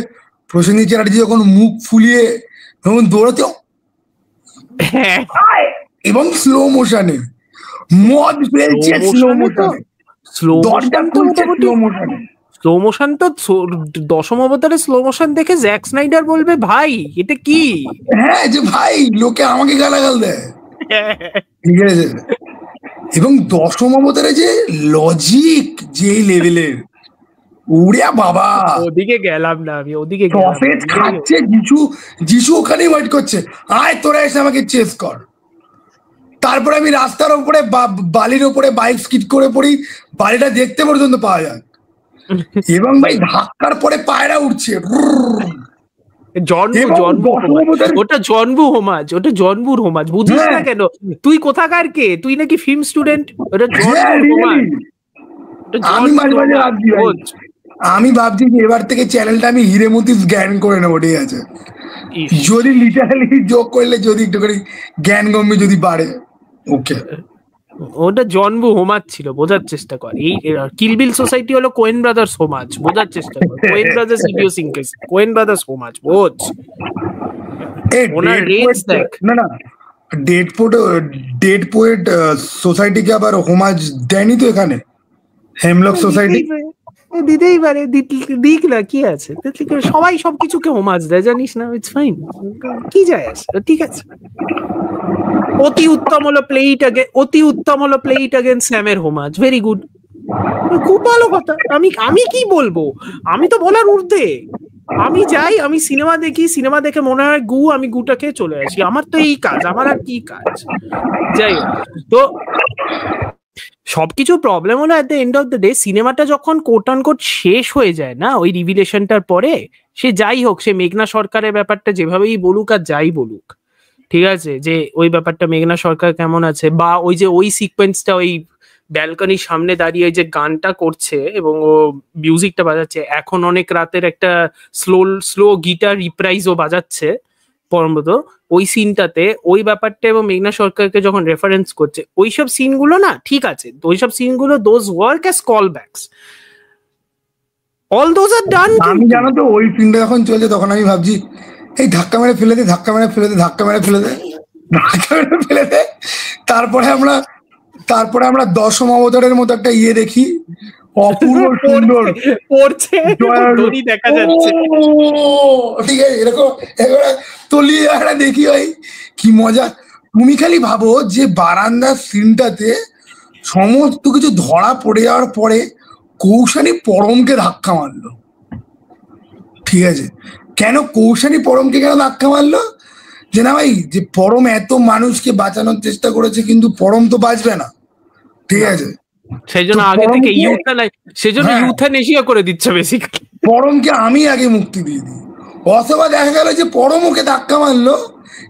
প্রসেনজিৎ চ্যাটার্জি যখন মুখ ফুলিয়ে যখন দৌড়াতে, এবং স্লো মোশনে মদ ফেলছে, স্লো মোশন তো দশম অবতারে স্লো মোশন দেখে জ্যাক স্নাইডার বলবে ভাই এটা কি? হ্যাঁ, যে ভাই লোকে আমাকে গালাগাল দেয়, ঠিক আছে? এবং দশম অবতারে যে লজিক যে লেভেলের, উড়িয়া বাবা, ওদিকে গেলাম না আমি, ওদিকে খাচ্ছে। যিশু ওখানেই ওয়েট করছে, আয় তোরা এসে আমাকে চেস কর। তারপরে আমি রাস্তার উপরে বালির উপরে বাইক স্কিড করে পড়ি, বালিটা দেখতে পর্যন্ত পাওয়া যায়। এবং ভাই ধাক্কার পরে পায়রা উঠছে, ওটা জন্মু হোমাজ, বুঝিস না কেন? তুই কোথাকার কে? তুই নাকি ফিল্ম স্টুডেন্ট? ওটা আমি ভাবছি যে এবার থেকে চ্যানেলটা আমি হিরেমতিস জ্ঞান করে নেবো, ঠিক আছে? যদি লিটারালি যোগ করলে যদি একটু করে জ্ঞান গম্য যদি বাড়ে, ওকে। ওটা জন্মু হোমাজ ছিল, বোঝার চেষ্টা কর। এই কিলবিল সোসাইটি হলো কোয়েন ব্রাদার্স হোমাজ, বোঝার চেষ্টা কর। কোয়েন ব্রাদার্স ইডিওসিনক্রেসি, কোয়েন ব্রাদার্স হোমাজ, বোঝ। ওনার রেঞ্জ দেখ। না ডেড পোয়েট সোসাইটিকে আবার হোমাজ দেয়নি তো এখানে? হেমলক সোসাইটি দিতেই পারে, দিক না, কি আছে? সবাই সবকিছুকে হোমাজ দেয়, জানিস না? ইটস ফাইন, কি যায় আসে, ঠিক আছে। অতি উত্তম হলো প্লে ইট अगेन স্যামের হোমাজ, ভেরি গুড, খুব ভালো কথা। আমি কি বলবো? আমি তো বলার ঊর্ধ্বে। আমি যাই, আমি সিনেমা দেখি, সিনেমা দেখে মনে হয় গু, আমি গুটাকে চলে আসি। আমার তো এই কাজ, আমার আর কি কাজ? যাই হোক, তো সবকিছু প্রবলেম হলো at the end of the day সিনেমাটা যখন কোট অন কোট শেষ হয়ে যায় না ওই রিভিলেশনটার পরে, সে যাই হোক, সে মেঘনা সরকারের ব্যাপারটা যেভাবেই বলুক আর যাই বলুক, ঠিক আছে, যে ওই ব্যাপারটা মেঘনা সরকার কেমন আছে, বা ওই যে ওই সিকোয়েন্সটা ওই ব্যালকনির সামনে দাঁড়িয়ে যে গানটা করছে এবং ও মিউজিকটা বাজাচ্ছে, এখন অনেক রাতের একটা স্লো গিটার রিপ্রাইজও বাজাচ্ছে পরমত ওই সিনটাতে, ওই ব্যাপারটা, এবং মেঘনা সরকারকে যখন রেফারেন্স করছে, ওইসব সিনগুলো না ঠিক আছে, ওইসব সিনগুলো those work as call backs, all those are done. আমি জানো তো ওই সিনটা যখন চলছে তখন আমি ভাবছি এই ধাক্কা মেরে ফেলে দে, তারপরে আমরা দশম অবতারের মতো একটা ইয়ে দেখি, অপূর্ব সুন্দর পড়ছে দড়ি দেখা যাচ্ছে, ঠিক আছে, এরকম তলিয়ে একটা দেখি ভাই কি মজা। তুমি খালি ভাবো যে বারান্দার সিনটাতে সমস্ত কিছু ধরা পড়ে যাওয়ার পরে কৌশানী পরমকে ধাক্কা মারলো, ঠিক আছে, কেন কৌশানী পরমকে কেন ধাক্কা মারলো, যে না ভাই যে পরম এত মানুষকে বাঁচানোর চেষ্টা করেছে কিন্তু পরম তো বাঁচবে না, ঠিক আছে, সেই জন্য আগে থেকে ইউথ্যানেশিয়া করে দিচ্ছে বেসিক্যালি, পরমকে আমি আগে মুক্তি দিয়ে দিই। অথবা দেখা গেল যে পরম ওকে ধাক্কা মারলো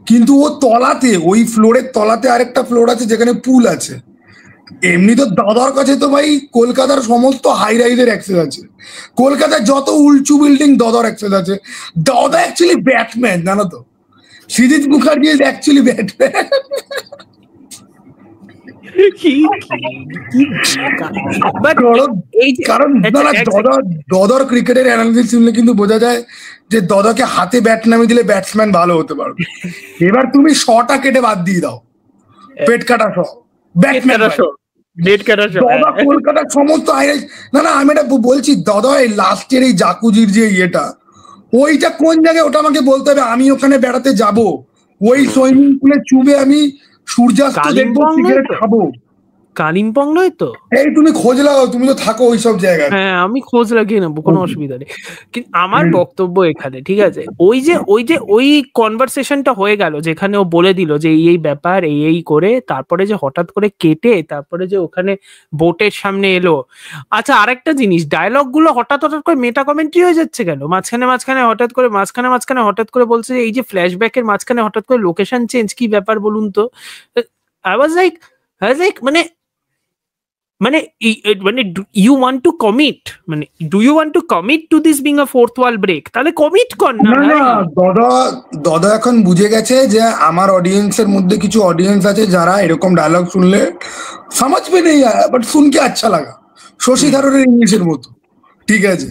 কিন্তু ও তলাতে, ওই ফ্লোরের তলাতে আরেকটা ফ্লোর আছে যেখানে পুল আছে। এমনি তো দাদার কাছে তো ভাই কলকাতার সমস্ত হাই রাইজের অ্যাক্সেস আছে, কলকাতার যত উঁচু বিল্ডিং দাদার অ্যাক্সেস আছে। দাদা অ্যাকচুয়ালি ব্যাটম্যান, জানো তো, Srijit Mukherjee is actually Batman. কারণ দদর ক্রিকেটের অ্যানালিসিস শুনলে কিন্তু বোঝা যায় যে দদাকে হাতে ব্যাট নামিয়ে দিলে ব্যাটসম্যান ভালো হতে পারবে। এবার তুমি শটা কেটে বাদ দিয়ে দাও, পেট কাটা শট, ব্যাটম্যান দাদা কলকাতার সমস্ত হাইলাইট। না না আমি এটা বলছি, দাদা এই লাস্টের এই জাকুজির যে ইয়েটা, ওইটা কোন জায়গায় ওটা আমাকে বলতে হবে, আমি ওখানে বেড়াতে যাব, ওই সুইমিং পুলে চুবে আমি সূর্যাস্ত দেখবো, সিগারেট খাবো। কালিম্পং নয় তো? এই তুমি খোঁজ লাগাও, তুমি তো থাকো ওইসব জায়গায়। হ্যাঁ আমি খোঁজ লাগিয়ে নেবো, কোনো অসুবিধা নেই। কিন্তু আমার বক্তব্য এখানে, ঠিক আছে, ওই কনভারসেশনটা হয়ে গেল যেখানে ও বলে দিল যে এই ব্যাপার এই করে, তারপরে যে হঠাৎ করে কেটে তারপরে যে ওখানে বোটের সামনে এলো। আচ্ছা আরেকটা জিনিস, ডায়লগ গুলো হঠাৎ করে মেটা কমেন্ট্রি হয়ে যাচ্ছে কেন? মাঝখানে হঠাৎ করে বলছে যে এই যে ফ্ল্যাশব্যাকের মাঝখানে হঠাৎ করে লোকেশন চেঞ্জ, কি ব্যাপার বলুন তো? আই ওয়াজ লাইক মানে ইউ ওয়ান্ট টু কমিট, মানে do you want to commit to this being a fourth wall break? তাহলে কমিট কর না। দাদা এখন বুঝে গেছে যে আমার অডিয়েন্সের মধ্যে কিছু অডিয়েন্স আছে যারা এরকম ডায়লগ শুনলে সমাজ মে নেই আয়া বাট শুনকে আচ্ছা লাগা, শশী থারুরের ইংলিশের মতো, ঠিক আছে,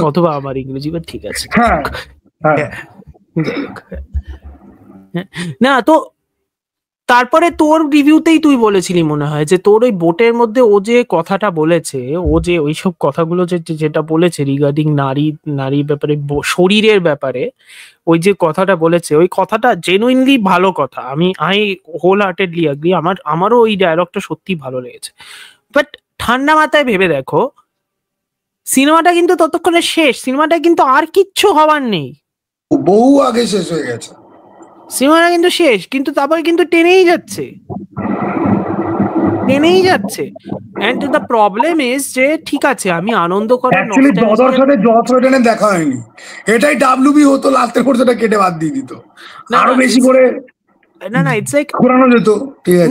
অথবা আমার ইংরেজি, বাট ঠিক আছে। না তো তারপরে তোর রিভিউতেই তুই বলেছিলি মনে হয় যে তোর ওই বোটের মধ্যে ও যে কথাটা বলেছে, ও যে ওইসব কথাগুলো যেটা বলেছে রিগার্ডিং নারী ব্যাপারে, শরীরের ব্যাপারে, ওই যে কথাটা বলেছে, ওই কথাটা জেনুইনলি ভালো কথা। আই হোল হার্টেডলি এগ্রি, আমারও ওই ডায়লগটা সত্যি ভালো লেগেছে। বাট ঠান্ডা মাথায় ভেবে দেখো, সিনেমাটা কিন্তু ততক্ষণে শেষ, সিনেমাটা কিন্তু আর কিচ্ছু হবার নেই, বহু আগে শেষ হয়ে গেছে সিনেমাটা কিন্তু শেষ, কিন্তু তারপরে কিন্তু টেনেই যাচ্ছে। এন্ড দ্য প্রবলেম ইজ যে ঠিক আছে আমি আনন্দ করার সাথে দেখা হয়নি, এটাই ডাব্লিউবি হতো, লাস্টের পর সেটা কেটে বাদ দিয়ে দিত, আরো বেশি করে না ইটস লাইক ঘোরানো যেত, ঠিক আছে,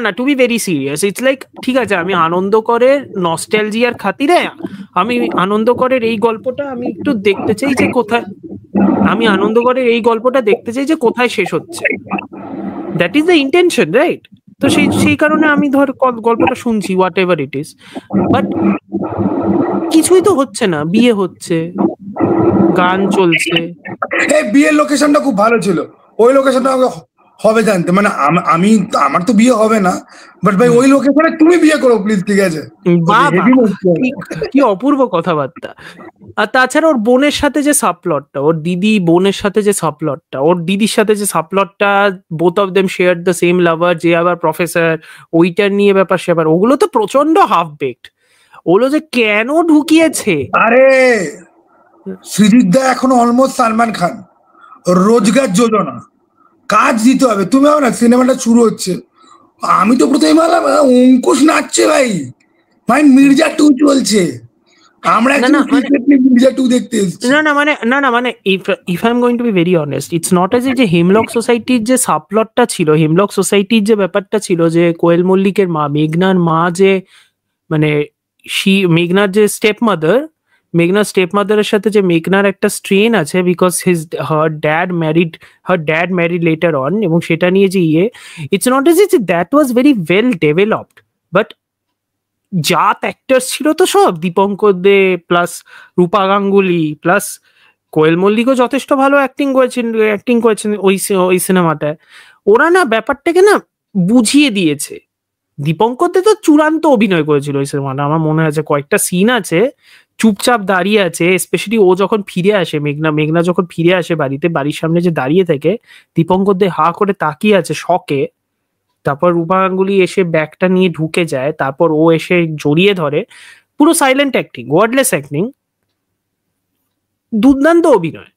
না to be very serious, it's like ঠিক আছে আমি আনন্দ করের নস্টালজিয়ার খাতিরে আমি আনন্দ করের এই গল্পটা আমি একটু দেখতে চাই যে কোথায়, আমি আনন্দ করের এই গল্পটা দেখতে চাই যে কোথায় শেষ হচ্ছে, that is the intention, right? তো সেই কারণে আমি ধর গল্পটা শুনছি, what ever it is, but কিছুই তো হচ্ছে না। বিয়ে হচ্ছে, গান চলছে, এই বিয়ের লোকেশনটা খুব ভালো ছিল, ওই লোকেশনটা হবে জানতে, মানে আমি আমার তো বিয়ে হবে না, বাট ভাই ওই লোকেশনে তুমি বিয়ে করো প্লিজ, ঠিক আছে? কি অপূর্ব কথাবার্তা। আর তাছাড়া ওর বোনের সাথে যে সাবপ্লটটা, ওর বোনের সাথে যে সাবপ্লটটা, ওর দিদির সাথে যে সাবপ্লটটা, both of them share the same lover, যে আবার প্রফেসর, ওইটার নিয়ে ব্যাপার স্যাপার, ওগুলো তো প্রচন্ড হাফ বেকড। ওগুলো যে কেন ঢুকিয়েছে, আরে সৃজিত দা এখন অলমোস্ট সালমান খান, রোজগার যোজনা, কাজ দিতে হবে। তুমি না সিনেমাটা শুরু হচ্ছে, আমি তো প্রথমে বললাম অঙ্কুশ নাচছে ভাই, ভাই মির্জা 2 চলছে, আমরা মির্জা 2 দেখতে এসেছি। না মানে if I am going to be very honest, it's not age যে হেমলক সোসাইটির যে সাবপ্লটটা ছিল, হেমলক সোসাইটির যে ব্যাপারটা ছিল, যে কোয়েল মল্লিকের মা, মেঘনার মা, যে মানে মেঘনার যে মেঘনার স্টেপ মাদারের সাথে যে মেঘনার একটা স্ট্রেন আছে, because her dad married letter on, এবং সেটা নিয়ে যে it's not age that was very well developed, but জাত অ্যাক্টার্স ছিল তো সব, দীপঙ্কর দে প্লাস রূপা গাঙ্গুলি প্লাস কোয়েল মল্লিকও যথেষ্ট ভালো অ্যাক্টিং করেছেন ওই সিনেমাটায়। ওরা না ব্যাপারটাকে না বুঝিয়ে দিয়েছে, দীপঙ্কর দে তো চূড়ান্ত অভিনয় করেছিল ওই সিনেমাটা, আমার মনে আছে কয়েকটা সিন আছে চুপচাপ দাঁড়িয়ে আছে, স্পেশালি ও যখন ফিরে আসে, মেঘনা যখন ফিরে আসে বাড়িতে, বাড়ির সামনে যে দাঁড়িয়ে থাকে, দীপঙ্কর দে হা করে তাকিয়ে আছে শকে, তারপর রূপা গাঙ্গুলি এসে ব্যাগটা নিয়ে ঢুকে যায়, তারপর ও এসে জড়িয়ে ধরে, পুরো সাইলেন্ট অ্যাক্টিং, ওয়ার্ডলেস অ্যাক্টিং, দুর্দান্ত অভিনয়।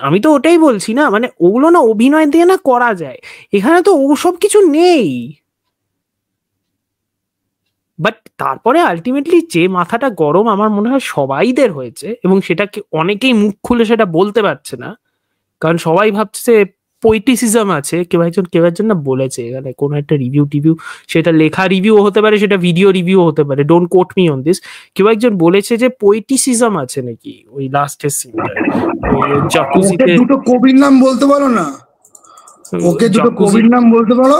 আমি তো ওটাই বলছি না, মানে ওগুলো না অভিনয় দিয়ে না করা যায়, এখানে তো ওসব কিছু নেই। বাট তারপরে আলটিমেটলি যে মাথাটা গরম আমার মনে হয় সবাইদের হয়েছে, এবং সেটাকে অনেকেই মুখ খুলে সেটা বলতে পারছে না, কারণ সবাই ভাবছে পোয়েটিসিজম আছে। কেউ একজন না বলেছে এখানে কোনো একটা টিভিউ, সেটা লেখা রিভিউ হতে পারে, সেটা ভিডিও রিভিউ হতে পারে, don't quote me on this, কেউ একজন বলেছে যে পোয়েটিসিজম আছে নাকি ওই লাস্টের সিনটায়, জাকুজিতে। দুটো কবির নাম বলতে পারো না, ওকে দুটো কবির নাম বলতে পারো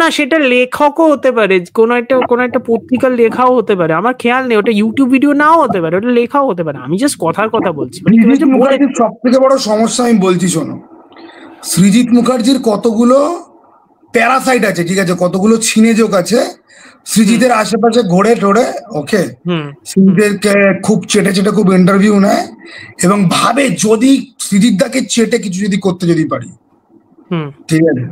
না সেটা লেখকও হতে পারে, কোনো একটা পত্রিকার লেখাও হতে পারে, আমার খেয়াল নেই, ওটা ইউটিউব ভিডিও নাও হতে পারে, ওটা লেখাও হতে পারে, আমি জাস্ট কথার কথা বলছি। সব থেকে বড় সমস্যা আমি বলছি শোনো, সৃজিত মুখার্জির কতগুলো প্যারাসাইট আছে, ঠিক আছে, কতগুলো ছিনেজোক আছে সৃজিতের আশেপাশে ঘোরে টোরে, ওকে, সৃজিতকে খুব চেটে খুব ইন্টারভিউ নেয় এবং ভাবে যদি সৃজিত দাকে চেটে কিছু যদি করতে যদি পারি, ঠিক আছে,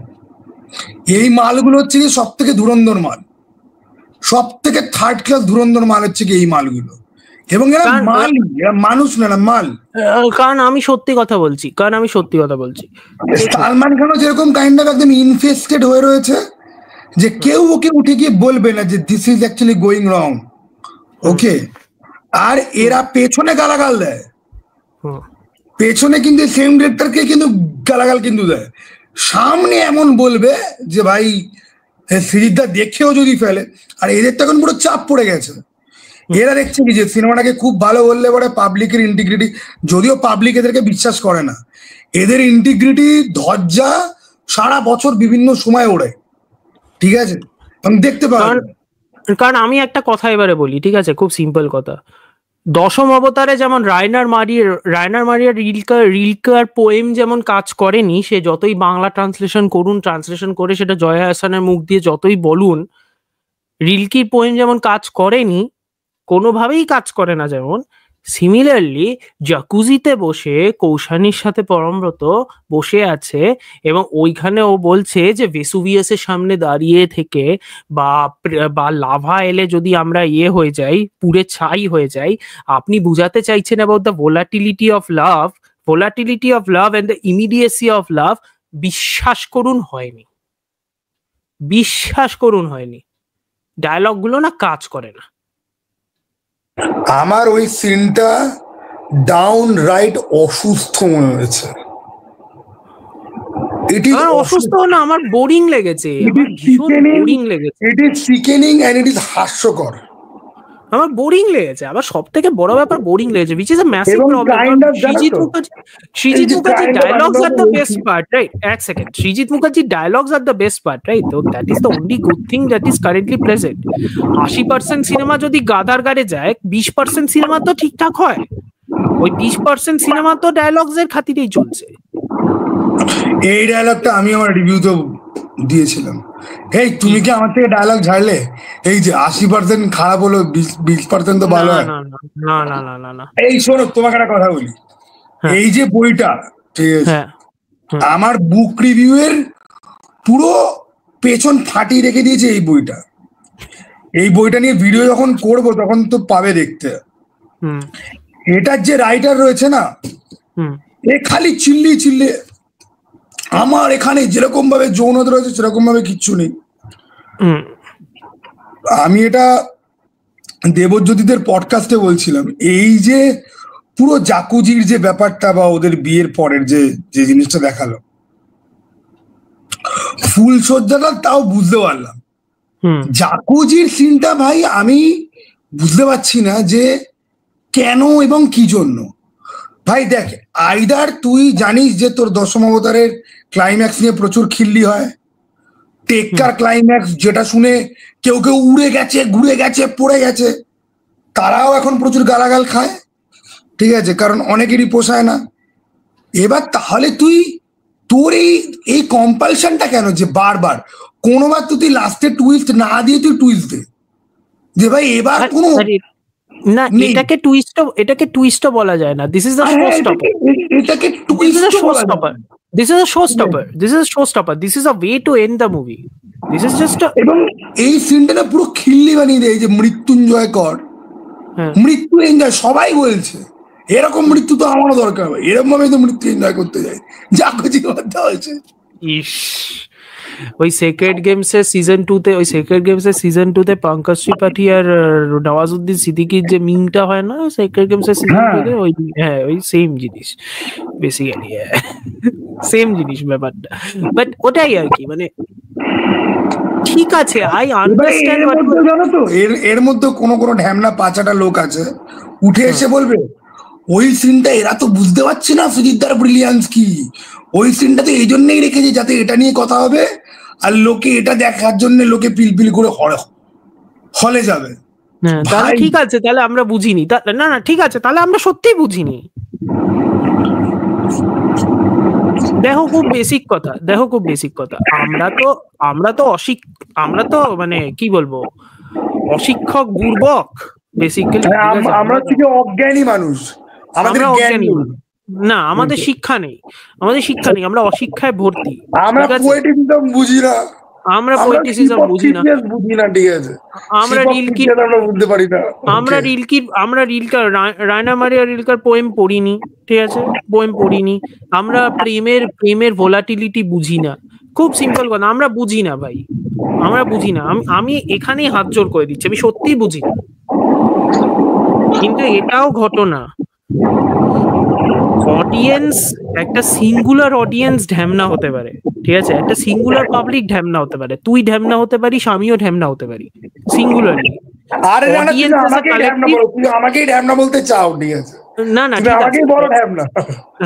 এই মালগুলো হচ্ছে কি সব থেকে ধুরন্ধর মাল, সব থেকে থার্ড ক্লাস ধুরন্ধর মাল হচ্ছে কি এই মালগুলো, এবং এরা মাল, এরা মানুষ না মাল। কারণ আমি সত্যি কথা বলছি, সালমান খানও যেরকম কাইন্ড অফ একদম ইনফেস্টেড হয়ে রয়েছে, যে কেউ ওকে উঠে গিয়ে বলবে না যে this is actually going wrong, okay, আর এরা পেছনে গালাগাল দেয়, পেছনে কিন্তু সেম ডিরেক্টরকে কিন্তু গালাগাল কিন্তু দেয়, সামনে এমন বলবে যে ভাই সৃজিত দা দেখেও যদি ফেলে, আর এদের তো এখন পুরো চাপ পড়ে গেছে, এরা দেখছে কি যে সিনেমাটাকে খুব ভালো বললে পরে পাবলিকের ইন্টিগ্রিটি, যদিও পাবলিক এদেরকে বিশ্বাস করে না, এদের ইন্টিগ্রিটি ধ্বজা সারা বছর বিভিন্ন সময় ওড়ে, ঠিক আছে, আমি দেখতে পাবেন। কারণ আমি একটা কথা এবারে বলি, ঠিক আছে, খুব সিম্পল কথা, দশম অবতারে যেমন রায়নার মারিয়া রিলকার পোয়েম যেমন কাজ করেনি, সে যতই বাংলা ট্রান্সলেশন করে সেটা জয়া আহসানের মুখ দিয়ে যতই বলুন, রিলকির পোয়েম যেমন কাজ করেনি, কোনোভাবেই কাজ করে না, যেমন সিমিলারলি জাকুজিতে বসে কৌশানির সাথে পরমব্রত বসে আছে, এবং ওইখানে ও বলছে যে ভেসুভিয়াসের সামনে দাঁড়িয়ে থেকে বা লাভা এলে যদি আমরা হয়ে যাই, পুড়ে ছাই হয়ে যাই, আপনি বুঝাতে চাইছেন about the volatility of love and the immediacy of love. বিশ্বাস করুন হয়নি, ডায়লগ গুলো না কাজ করে না। আমার ওই সিনটা ডাউন রাইট অসুস্থ মনে হয়েছে, অসুস্থ না, আমার বোরিং লেগেছে, হাস্যকর, আমার বোরিং লেগেছে, আবার সব থেকে বড় ব্যাপার বোরিং লেগেছে, which is a massive problem. Srijit Mukherjee dialogues are the best part, right? এক second, Srijit Mukherjee dialogues are the best part, right? So that is the only good thing that is currently present. 80% cinema যদি গাদার গাড়ে যায়, 20% cinema তো ঠিকঠাক হয়, ওই 20% cinema তো ডায়লগস এর খাতিরেই চলছে। এই ডায়লগটা আমি আমার রিভিউতে দিয়েছিলাম, এই তুমি কি আমার থেকে ডায়লগ ঝাড়লে, এই যে 80% খারাপ হলো 20% তো ভালো হয়, না। এই শোনো তোমাকে একটা কথা বলি, এই যে বইটা, ঠিক আছে, আমার বুক রিভিউ এর পুরো পেছন ফাটিয়ে রেখে দিয়েছে এই বইটা নিয়ে ভিডিও যখন করব তখন তো পাবে দেখতে। এটার যে রাইটার রয়েছে না, এ খালি চিল্লি আমার এখানে যেরকম ভাবে যৌনতা রয়েছে সেরকম ভাবে কিচ্ছু নেই। আমি এটা দেবজ্যোতিদের পডকাস্টে বলছিলাম, এই যে পুরো জাকুজির যে ব্যাপারটা বা ওদের বিয়ের পরের যে জিনিসটা দেখালো, ফুলসজ্জাটা তাও বুঝতে পারলাম, জাকুজির সিনটা ভাই আমি বুঝতে পারছি না যে কেন এবং কি জন্য। ভাই দেখ, আইদার তুই জানিস যে তোর দশম অবতারের ক্লাইম্যাক্স নিয়ে প্রচুর খিল্লি হয়, টেক্কার ক্লাইম্যাক্স যেটা শুনে কেউ উড়ে গেছে, ঘুরে গেছে, পড়ে গেছে, তারাও এখন প্রচুর গালাগাল খায়, ঠিক আছে, কারণ অনেকেরই পোষায় না। এবার তাহলে তুই তোর এই কম্পালশনটা কেন যে বারবার কোনোবার তুই লাস্টে টুইস্ট না দিয়ে তুই টুইস্ট দে যে ভাই এবার কোনো না, এটাকে টুইস্টও বলা যায় না। This is the show stopper, এটাকে this is the show stopper, this is a show stopper, this is a show stopper, this is a way to end the movie, this is just. এবং এই সিনটা পুরো খিল্লি বানিয়ে দেয় যে মৃত্যুঞ্জয় কর, মৃত্যু এনজয় সবাই বলছে এরকম মৃত্যু তো আমারও দরকার, এরকম ভাবে তো মৃত্যু এনজয় করতে যায় যা কিছু করতে হয়েছে। ইস, ওই সেক্রেড গেমসের সিজন 2 তে, ওই সেক্রেড গেমসের সিজন 2 তে পঙ্কজ ত্রিপাঠী আর নওয়াজউদ্দিন সিদ্দিকীর যে মিমটা হয় না সেক্রেড গেমসের সিজন 2 তে, ওই ওই সেম জিনিস বেসিক্যালি, সেম জিনিস ব্যাপারটা। বাট ওটাই আর কি, মানে ঠিক আছে, আই আন্ডারস্ট্যান্ড। জানো তো এর মধ্যে কোনো ঢ্যামনা পাঁচাটা লোক আছে উঠে এসে বলবে ওই সিনটা এরা তো বুঝতে পারছে না সুজিতদার ব্রিলিয়ান্স কি, ওই সিনটা তো এই জন্যই রেখেছে যাতে এটা নিয়ে কথা হবে আর লোকে এটা দেখার জন্য লোকে পিলপিল করে হলে যাবে। তাহলে ঠিক আছে, তাহলে আমরা বুঝিনি। না না ঠিক আছে, তাহলে আমরা সত্যিই বুঝিনি। দেখো খুব বেসিক কথা, আমরা তো মানে কি বলবো, অশিক্ষক বুর্বক বেসিক্যালি। আমরা থেকে অজ্ঞানী মানুষ, আমাদের জ্ঞান না, আমাদের শিক্ষা নেই, আমরা অশিক্ষায় ভর্তি। আমরা পোয়েটিজম বুঝি না, আমরা পোয়েটিসিজম বুঝি না, ঠিক আছে, আমরা বুঝতে পারি না, আমরা রিলকার রায়না মারিয়া রিলকার পোয়েম পড়িনি, ঠিক আছে, আমরা প্রেমের ভোলাটিলিটি বুঝি না। খুব সিম্পল কথা, আমরা বুঝি না ভাই, আমরা বুঝি না। আমি এখানেই হাত জোর করে দিচ্ছি, আমি সত্যিই বুঝি না। কিন্তু এটাও ঘটনা, অডিয়েন্স, একটা সিঙ্গুলার অডিয়েন্স ঢ্যামনা হতে পারে, ঠিক আছে, একটা সিঙ্গুলার পাবলিক ঢ্যামনা হতে পারে, তুই ঢ্যামনা হতে পারিস, আমিও ঢ্যামনা হতে পারি সিঙ্গুলারলি। আরে আমাকেই ঢ্যামনা বলতে চাও, ঠিক আছে, না না ঠিক আছে,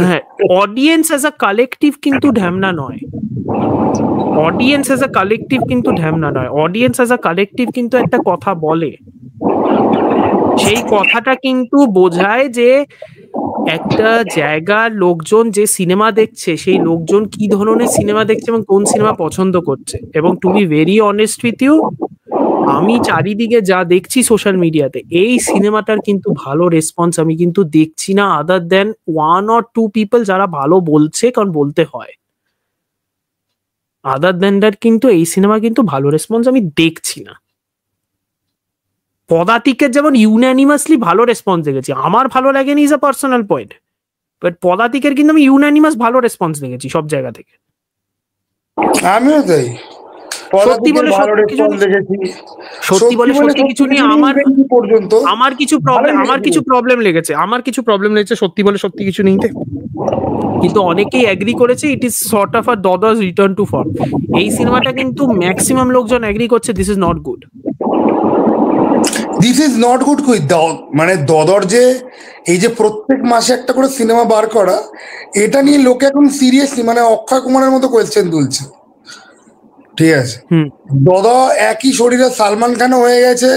হ্যাঁ, অডিয়েন্স অ্যাজ আ কালেকটিভ কিন্তু ঢ্যামনা নয়, অডিয়েন্স অ্যাজ আ কালেকটিভ কিন্তু একটা কথা বলে, সেই কথাটা কিন্তু বোঝায় যে একটা জায়গার লোকজন যে সিনেমা দেখছে, সেই লোকজন কি ধরনের সিনেমা দেখছে এবং কোন সিনেমা পছন্দ করছে। এবং to be very honest with you, আমি চারিদিকে যা দেখছি সোশ্যাল মিডিয়াতে, এই সিনেমাটার কিন্তু ভালো রেসপন্স আমি কিন্তু দেখছি না, আদার দেন 1 or 2 পিপল যারা ভালো বলছে, কারণ বলতে হয়, আদার দেন দ্যাট কিন্তু এই সিনেমা কিন্তু ভালো রেসপন্স আমি দেখছি না। পদাতিকের যেমন ইউনানিমাসলি ভালো রেসপন্স দেখেছি, আমার ভালো লাগেনি, is a personal point, but পদাতিকের কিন্তু আমি ইউনানিমাস ভালো রেসপন্স দেখেছি সব জায়গা থেকে। আমিও তাই, সত্যি বলে সত্যি কিছু নিয়ে আমার কিছু প্রবলেম লেগেছে, সত্যি বলে সত্যি কিছু নিতে, কিন্তু অনেকেই এগ্রি করেছে it is sort of a দদাস রিটার্ন টু ফর্ম। এই সিনেমাটা কিন্তু ম্যাক্সিমাম লোকজন এগ্রি করছে দিস ইজ নট গুড। মানে দদর যে এই যে প্রত্যেক মাসে একটা করে সিনেমা বার করা, এটা নিয়ে লোকে এখন সিরিয়াসলি মানে অক্ষয় কুমারের মতো কোয়েশ্চেন তুলছে, ঠিক আছে। দদা একই শরীরে সালমান খানও হয়ে গেছে,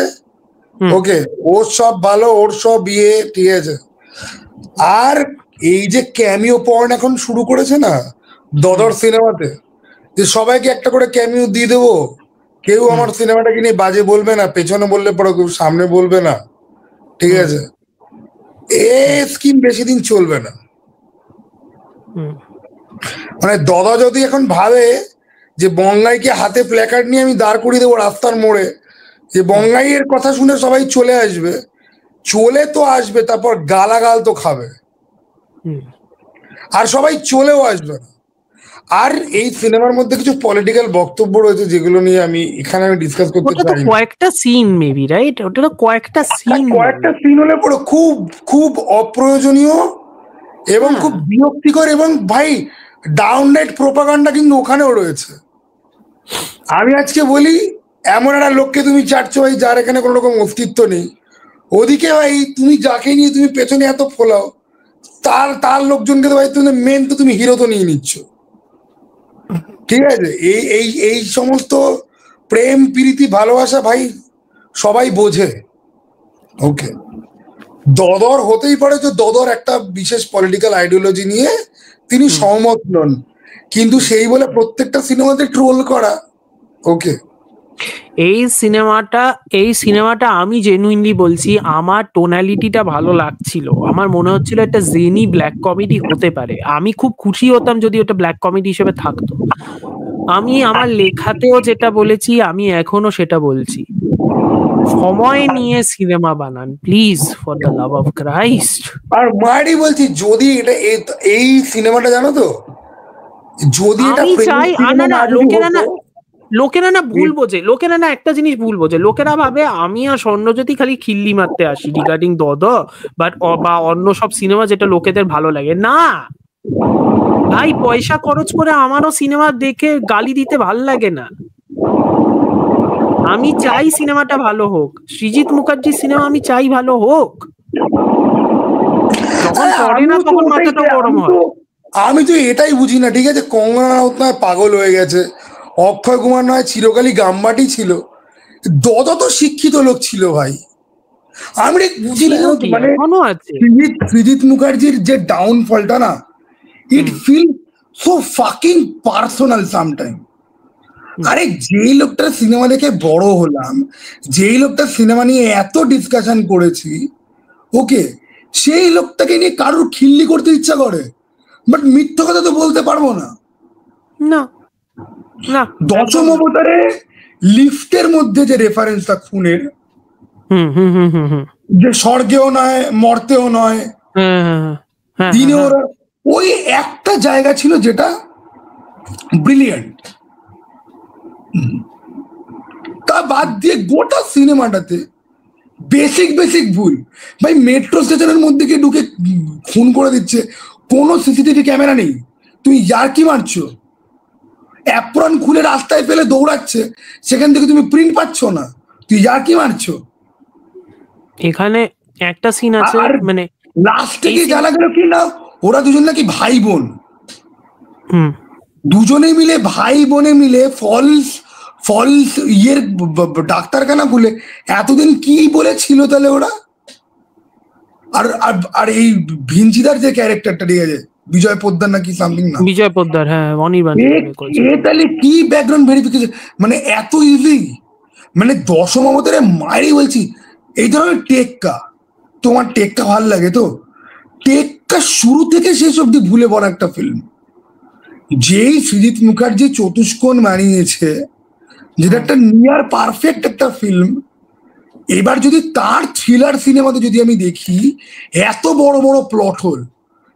ওকে, ওর সব ভালো, ওর সব বিয়ে, ঠিক আছে। আর এই যে ক্যামিও পয়েন্ট এখন শুরু করেছে না দদর সিনেমাতে, যে সবাইকে একটা করে ক্যামিও দিয়ে দেবো, কেউ আমার সিনেমাটাকে নিয়ে বাজে বলবে না, পেছনে বললে পরে কেউ সামনে বলবে না, ঠিক আছে, এ স্কিম বেশি দিন চলবে না। মানে দাদা যদি এখন ভাবে যে বঙ্গাইকে হাতে প্ল্যাকার্ড নিয়ে আমি দাঁড় করিয়ে দেবো রাস্তার মোড়ে, যে বঙ্গাইয়ের কথা শুনে সবাই চলে আসবে, চলে তো আসবে, তারপর গালাগাল তো খাবে, আর সবাই চলেও আসবে না। আর এই সিনেমার মধ্যে কিছু পলিটিক্যাল বক্তব্য রয়েছে যেগুলো নিয়ে আমি এখানে ডিসকাস করতে চাই না। কয়েকটা সিন মেবি, রাইট, ওটা তো কয়েকটা সিন হলে পরে খুব খুব অপ্রয়োজনীয় এবং খুব বিরক্তিকর, এবং ভাই ডাউনলাইট প্রোপাগান্ডা কিন্তু ওখানেও রয়েছে। আমি আজকে বলি, এমন একটা লোককে তুমি চাটছো ভাই যার এখানে কোনো রকম অস্তিত্ব নেই, ওদিকে ভাই তুমি যাকে নিয়ে তুমি পেছনে এত ফোলাও, তার লোকজনকে তো ভাই তুমি মেন তো তুমি হিরো তো নিয়ে নিচ্ছ, ঠিক আছে। এই সমস্ত প্রেম প্রীতি ভালোবাসা ভাই সবাই বোঝে, ওকে। দদর হতেই পারে যে দদর একটা বিশেষ পলিটিক্যাল আইডিওলজি নিয়ে তিনি সহমত নন, কিন্তু সেই বলে প্রত্যেকটা সিনেমাতে ট্রোল করা। ওকে, এই সিনেমাটা আমি জেনুইনলি বলছি, আমার টোনালিটিটা ভালো লাগছিল, আমার মনে হচ্ছিল একটা জেনি ব্ল্যাক কমেডি হতে পারে, আমি খুব খুশি হতাম যদি ওটা ব্ল্যাক কমেডি হিসেবে থাকতো। আমি আমার লেখাতেও যেটা বলেছি, আমি এখনো সেটা বলছি, সময় নিয়ে সিনেমা বানান please, for the love of Christ. আর মারি বলছি, যদি এটা এই সিনেমাটা জানো তো, যদি এটা আমি চাই না লোকেরা না ভুল বোঝে, লোকেরা না একটা জিনিস ভুল বোঝে, লোকেরা ভাবে আমি আর স্বর্ণজ্যোতি খালি খিল্লি মারতে আসি রিগার্ডিং বাট বা অন্য সব সিনেমা যেটা লোকেদের ভালো লাগে না। ভাই পয়সা খরচ করে আমারও সিনেমা দেখে গালি দিতে ভাল লাগে না। আমি চাই সিনেমাটা ভালো হোক, সৃজিত মুখার্জির সিনেমা আমি চাই ভালো হোক, যখন পড়ে না তখন মাথাটা গরম হয়। আমি তো এটাই বুঝি না, ঠিক আছে, কঙ্গনা রাউত নয় পাগল হয়ে গেছে, অক্ষয় কুমার নয় চিরকালই গাম্বাটি ছিল, তো শিক্ষিত লোক ছিল ভাই। আমি বুঝি না, মানে সৃজিত মুখার্জির যে ডাউনফলটা না, it feel so fucking personal sometime. আরে যেই লোকটার সিনেমা দেখে বড় হলাম, যেই লোকটার সিনেমা নিয়ে এত ডিসকাশন করেছি, ওকে, সেই লোকটাকে নিয়ে কারোর খিল্লি করতে ইচ্ছা করে, বাট মিথ্যা কথা তো বলতে পারবো না। দশম অবতারে লিফটের মধ্যে যে রেফারেন্সটা খুনের, যে স্বর্গেও নয় মর্তেও নয় দিনে ওরা, ওই একটা জায়গা ছিল যেটা ব্রিলিয়ান্ট। তা বাদ দিয়ে গোটা সিনেমাটাতে বেসিক ভুল। ভাই মেট্রো স্টেশনের মধ্যে গিয়ে ঢুকে খুন করে দিচ্ছে, কোনো সিসিটিভি ক্যামেরা নেই, তুই ইয়ার্কি মারছো, অ্যাপ্রন খুলে রাস্তায় ফেলে দৌড়াচ্ছে, সেখান থেকে তুমি প্রিন্ট পাচ্ছ না, তুই ইয়ার্কি মারছো। এখানে একটা সিন আছে, মানে লাস্টে গিয়ে জানা গেল কি না ওরা দুজন নাকি ভাই বোন, দুজনে মিলে ভাই বোনে মিলে ফলস ইয়ের ডাক্তারখানা খুলে এতদিন কি বলেছিল তাহলে ওরা। আর আর এই ভিঞ্চিদার যে ক্যারেক্টারটা, ঠিক আছে, বিজয় পোদ্দার নাকি সামথিং, না বিজয় পোদ্দার, হ্যাঁ অনির্বাণ, তাহলে কি ব্যাকগ্রাউন্ড ভেরিফিকেশন, মানে এত ইজি, মানে দশম অবতারে মারি বলছি। এই ধরনের টেক্কা, তোমার টেক্কা ভাল লাগে তো, টেক্কা শুরু থেকে শেষ অব্দি ভুলে পড়া একটা ফিল্ম। যেই সৃজিত মুখার্জি চতুষ্কোণ বানিয়েছে, যেটা একটা নিয়ার পারফেক্ট একটা ফিল্ম, এবার যদি তার থ্রিলার সিনেমাতে যদি আমি দেখি এত বড় বড় প্লট হোল,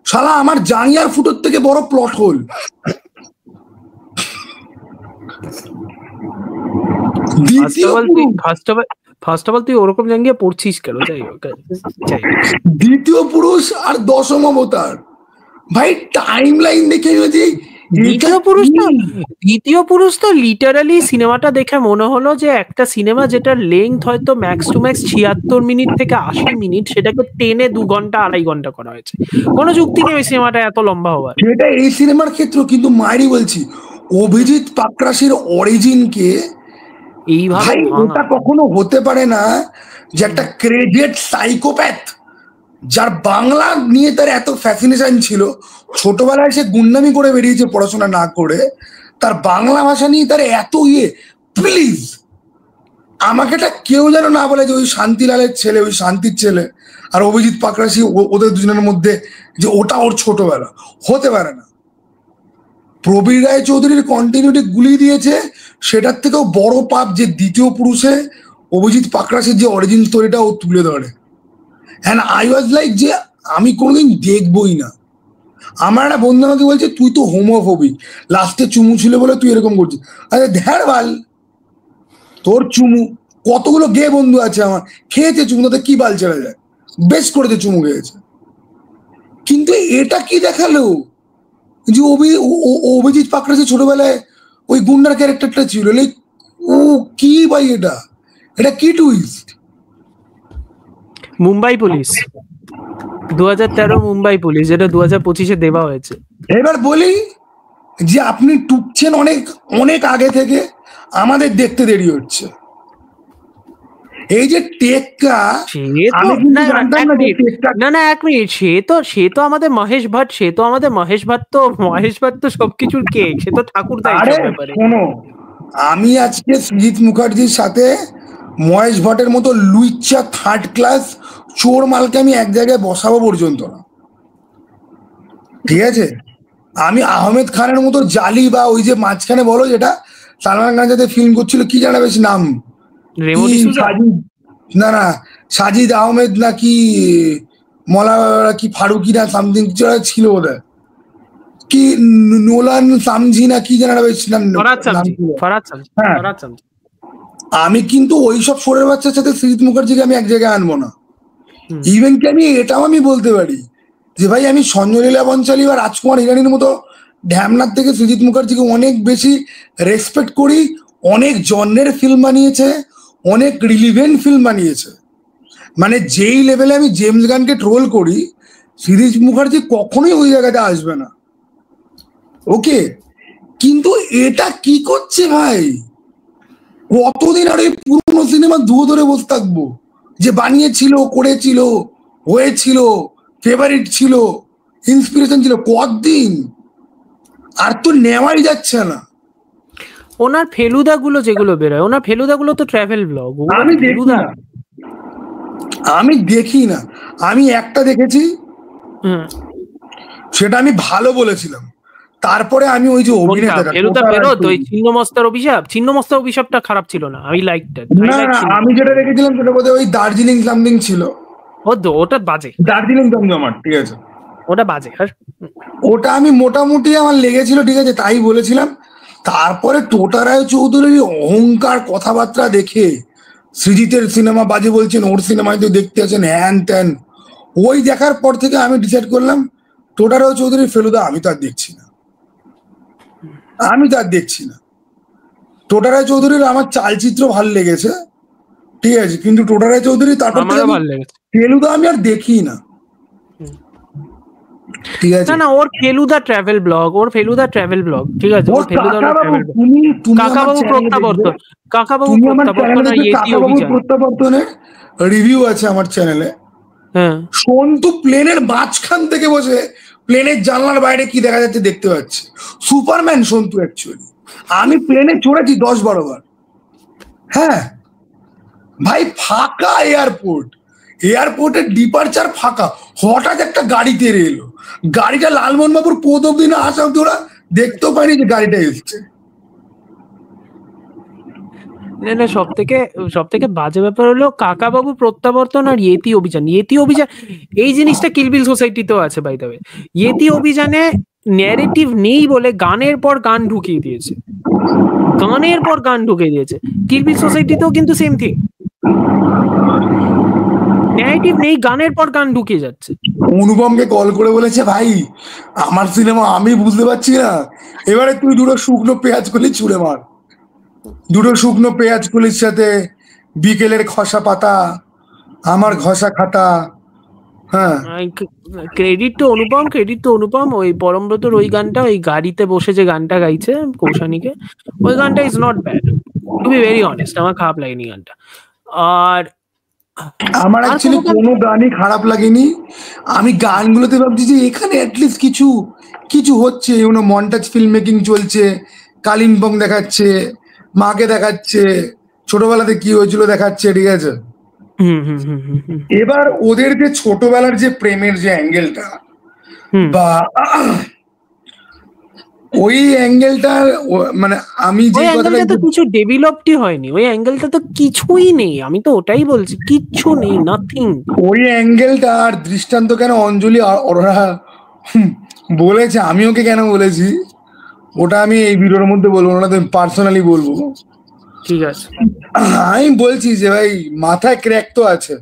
শালা আমার জাঙ্গিয়ার ফুটোর থেকে বড় plot hole. First of all তুই ওরকম জাঙ্গিয়া পড়ছিস কেন? যাই হোক, দ্বিতীয় পুরুষ আর দশম অবতার, ভাই টাইম লাইন দেখে যদি দ্বিতীয় পুরুষ তো লিটারালি সিনেমাটা দেখে মনে হলো যে একটা সিনেমা যেটার লেংথ হয়তো ম্যাক্স টু ম্যাক্স 76 মিনিট থেকে 80 মিনিট, সেটাকে টেনে 2 ঘন্টা 2.5 ঘন্টা করা হয়েছে। কোনো যুক্তি নেই ওই সিনেমাটা এত লম্বা হওয়ার। সেটা এই সিনেমার ক্ষেত্রে, কিন্তু মায়েরই বলছি অভিজিৎ পাকরাশির অরিজিনকে এইভাবে ওটা কখনো হতে পারে না যে একটা ক্রেডিট সাইকোপ্যাথ যার বাংলা নিয়ে তার এত ফ্যাসিনেশন ছিল, ছোটবেলায় সে গুন্ডামি করে বেরিয়েছে পড়াশোনা না করে, তার বাংলা ভাষা নিয়ে তার এত প্লিজ আমাকে এটা কেউ যেন না বলে যে ওই শান্তিলালের ছেলে, ওই শান্তির ছেলে আর অভিজিৎ পাকরাশি ওদের দুজনের মধ্যে যে ওটা ওর ছোটবেলা, হতে পারে না। প্রবীর রায় চৌধুরীর কন্টিনিউটি গুলি দিয়েছে, সেটার থেকেও বড় পাপ যে দ্বিতীয় পুরুষে অভিজিৎ পাকরাশির যে অরিজিন স্টোরিটা ও তুলে ধরে। অ্যান্ড আই ওয়াজ লাইক যে আমি কোনোদিন দেখবই না। আমার একটা বন্ধু আমাকে বলছে তুই তো হোমোফোবিক, লাস্টে চুমু ছিল বলে তুই এরকম করছিস। আরে ধ্যার ভাল, তোর চুমু, কতগুলো গে বন্ধু আছে আমার, খেয়েছে চুমু, তাতে কি বাল ছেড়ে যায়, বেশ করেছে চুমু খেয়েছে। কিন্তু এটা কি দেখালো যে অভিজিৎ পাকরাশি ছোটবেলায় ওই গুন্ডার ক্যারেক্টারটা ছিল, লাইক ও কি ভাই, এটা কি twist. Mumbai police 2013 Mumbai police, যেটা 2025-এ দেওয়া হয়েছে। এবার বলি যে আপনি টুকছেন অনেক অনেক আগে থেকে, আমাদের দেখতে দেরি হচ্ছে। এই যে টেক্কা, আমি কিন্তু জানতাম না যে টেক্কা। না এক মিনিট, সে তো আমাদের মহেশ ভাট, মহেশ ভাট তো সবকিছুর কে, সে তো ঠাকুর তাই ব্যাপারে। শোনো, আমি আজকে সৃজিত মুখার্জির সাথে মহেশ ভট্টের মতো লুইচা থার্ড ক্লাস চোর মালকে আমি এক জায়গায় বসাবো পর্যন্ত না, ঠিক আছে? আমি আহমেদ খানের মতো জালি, বা ওই যে মাঝখানে বলো যেটা সালমান খান যাতে ফিল্ম করছিল, কি জানা বেশ নাম, না সাজিদ আহমেদ নাকি মলা কি ফারুকি না সামথিং ছিল ওদের, কি নোলান সামঝি না কি জানা বেশ নাম। হ্যাঁ, আমি কিন্তু ওইসব ফোরের বাচ্চার সাথে সৃজিত মুখার্জিকে আমি এক জায়গায় আনবো না। ইভেন কি আমি এটাও আমি বলতে পারি যে ভাই আমি সঞ্জয় লীলা বনশালী বা রাজকুমার হিরানির মতো ঢ্যামনার থেকে সৃজিত মুখার্জিকে অনেক বেশি রেসপেক্ট করি। অনেক জন্মের ফিল্ম বানিয়েছে, অনেক রিলিভেন্ট ফিল্ম বানিয়েছে। মানে যেই লেভেলে আমি জেমস গানকে ট্রোল করি, সৃজিত মুখার্জি কখনোই ওই জায়গাতে আসবে না। ওকে, কিন্তু এটা কি করছে ভাই? কতদিন আর এই পুরনো সিনেমা ধুয়ো ধরে বসে থাকবো যে বানিয়েছিল, করেছিল, হয়েছিল, ফেভারিট ছিল, ইন্সপিরেশন ছিল, কতদিন? আর তো নেওয়াই যাচ্ছে না। ওনার ফেলুদা গুলো যেগুলো বেরোয়, ওনার ফেলুদা গুলো তো ট্রাভেল ব্লগ। আমি দেখি না, আমি একটা দেখেছি, সেটা আমি ভালো বলেছিলাম। তারপরে আমি ওই যে অভিনেতাটা ছিন্নমস্তার অভিশাপটা খারাপ ছিল না, আমি লাইক দ্যাট। না, আমি যেটা দেখেছিলাম সেটা বোধহয় ওই দার্জিলিং সামথিং ছিল। ওটা বাজে, দার্জিলিং জমজমাট, ঠিক আছে, ওটা বাজে। ওটা আমি মোটামুটি আমার লেগেছিল, ঠিক আছে, তাই বলেছিলাম। তারপরে টোটা রায়চৌধুরীর অহংকার কথাবার্তা দেখে সৃজিতের সিনেমা বাজে বলছেন, ওর সিনেমায় তো দেখতে আছেন হ্যান ত্যান, ওই দেখার পর থেকে আমি ডিসাইড করলাম টোটা রায়চৌধুরীর ফেলুদা আমি তো আর দেখছি না। টোটা রায়চৌধুরীর আমার চালচিত্র ভালো লেগেছে, ঠিক আছে, কিন্তু টোটা রায়চৌধুরী তারপর ফেলুদা আমি আর দেখি না, ঠিক আছে। না ওর ফেলুদা ট্রাভেল ব্লগ, ঠিক আছে, ওর ফেলুদা কাকাবাবু প্রত্যাবর্তনের রিভিউ আছে আমার চ্যানেলে। হ্যাঁ, সন্তু প্লেনের মাঝখান থেকে বসে প্লেনের জানলার বাইরে কি দেখা যাচ্ছে দেখতে পাচ্ছি। Superman Santu actually. আমি প্লেনে চড়েছি 10-12 বার। হ্যাঁ ভাই, ফাঁকা এয়ারপোর্টের ডিপারচার ফাঁকা, হঠাৎ একটা গাড়ি তেড়ে এলো, গাড়িটা লালমোহনবাবুর পদ অব্দি না আসা অব্দি ওরা দেখতেও পায়নি যে গাড়িটা এসছে। না সব থেকে বাজে ব্যাপার হলো কাকাবাবু প্রত্যাবর্তন আর ইয়েতি অভিযান। এই জিনিসটা কিলবিল সোসাইটিতেও আছে বাই দ্য ওয়ে। ইয়েতি অভিযানে ন্যারেটিভ নেই বলে গানের পর গান ঢুকিয়ে দিয়েছে, কিলবিল সোসাইটিতেও কিন্তু সেম থিং, ন্যারেটিভ নেই, গানের পর গান ঢুকিয়ে যাচ্ছে। অনুপমকে কল করে বলেছে, ভাই আমার সিনেমা আমি বুঝতে পারছি না, এবারে তুই দুটো শুকনো পেঁয়াজ কলি ছুঁড়ে মার, দুটো শুকনো পেঁয়াজ কলির সাথে বিকেলের খসা পাতা, আমার ঘষা খাতা। হ্যাঁ, ক্রেডিট তো অনুপম। ওই পরমব্রতর ওই গানটা, ওই গাড়িতে বসে যে গানটা গাইছে কৌশানীকে, ওই গানটা is not bad, to be very honest, আমার খারাপ লাগেনি গানটা। আর আমার অ্যাকচুয়ালি কোনো গানই খারাপ লাগেনি। আমি গানগুলোতে ভাবছি যে এখানে অ্যাটলিস্ট কিছু হচ্ছে, মন্টাজ ফিল্ম মেকিং চলছে, কালিম্পং দেখাচ্ছে, মাকে দেখাচ্ছে, ছোটবেলাতে কি হয়েছিল দেখাচ্ছে, ঠিক আছে। এবার ওদের যে ছোটবেলার যে প্রেমের যে অ্যাঙ্গেলটা, বা ওই অ্যাঙ্গেলটা, মানে আমি যে কথাটা তো কিছু ডেভেলপডই হয়নি, ওই অ্যাঙ্গেলটা তো কিছুই নেই, আমি তো ওটাই বলছি, কিচ্ছু নেই, নাথিং। ওই অ্যাঙ্গেলটা আর দৃষ্টান্ত কেন অঞ্জলি ওরা বলেছে, আমি ওকে কেন বলেছি ওটা আমি এই ভিডিওর মধ্যে বলবো না, পার্সোনালি বলবো, ঠিক আছে। আমি বলছি যে ভাই মাথায় ক্র্যাক তো আছে,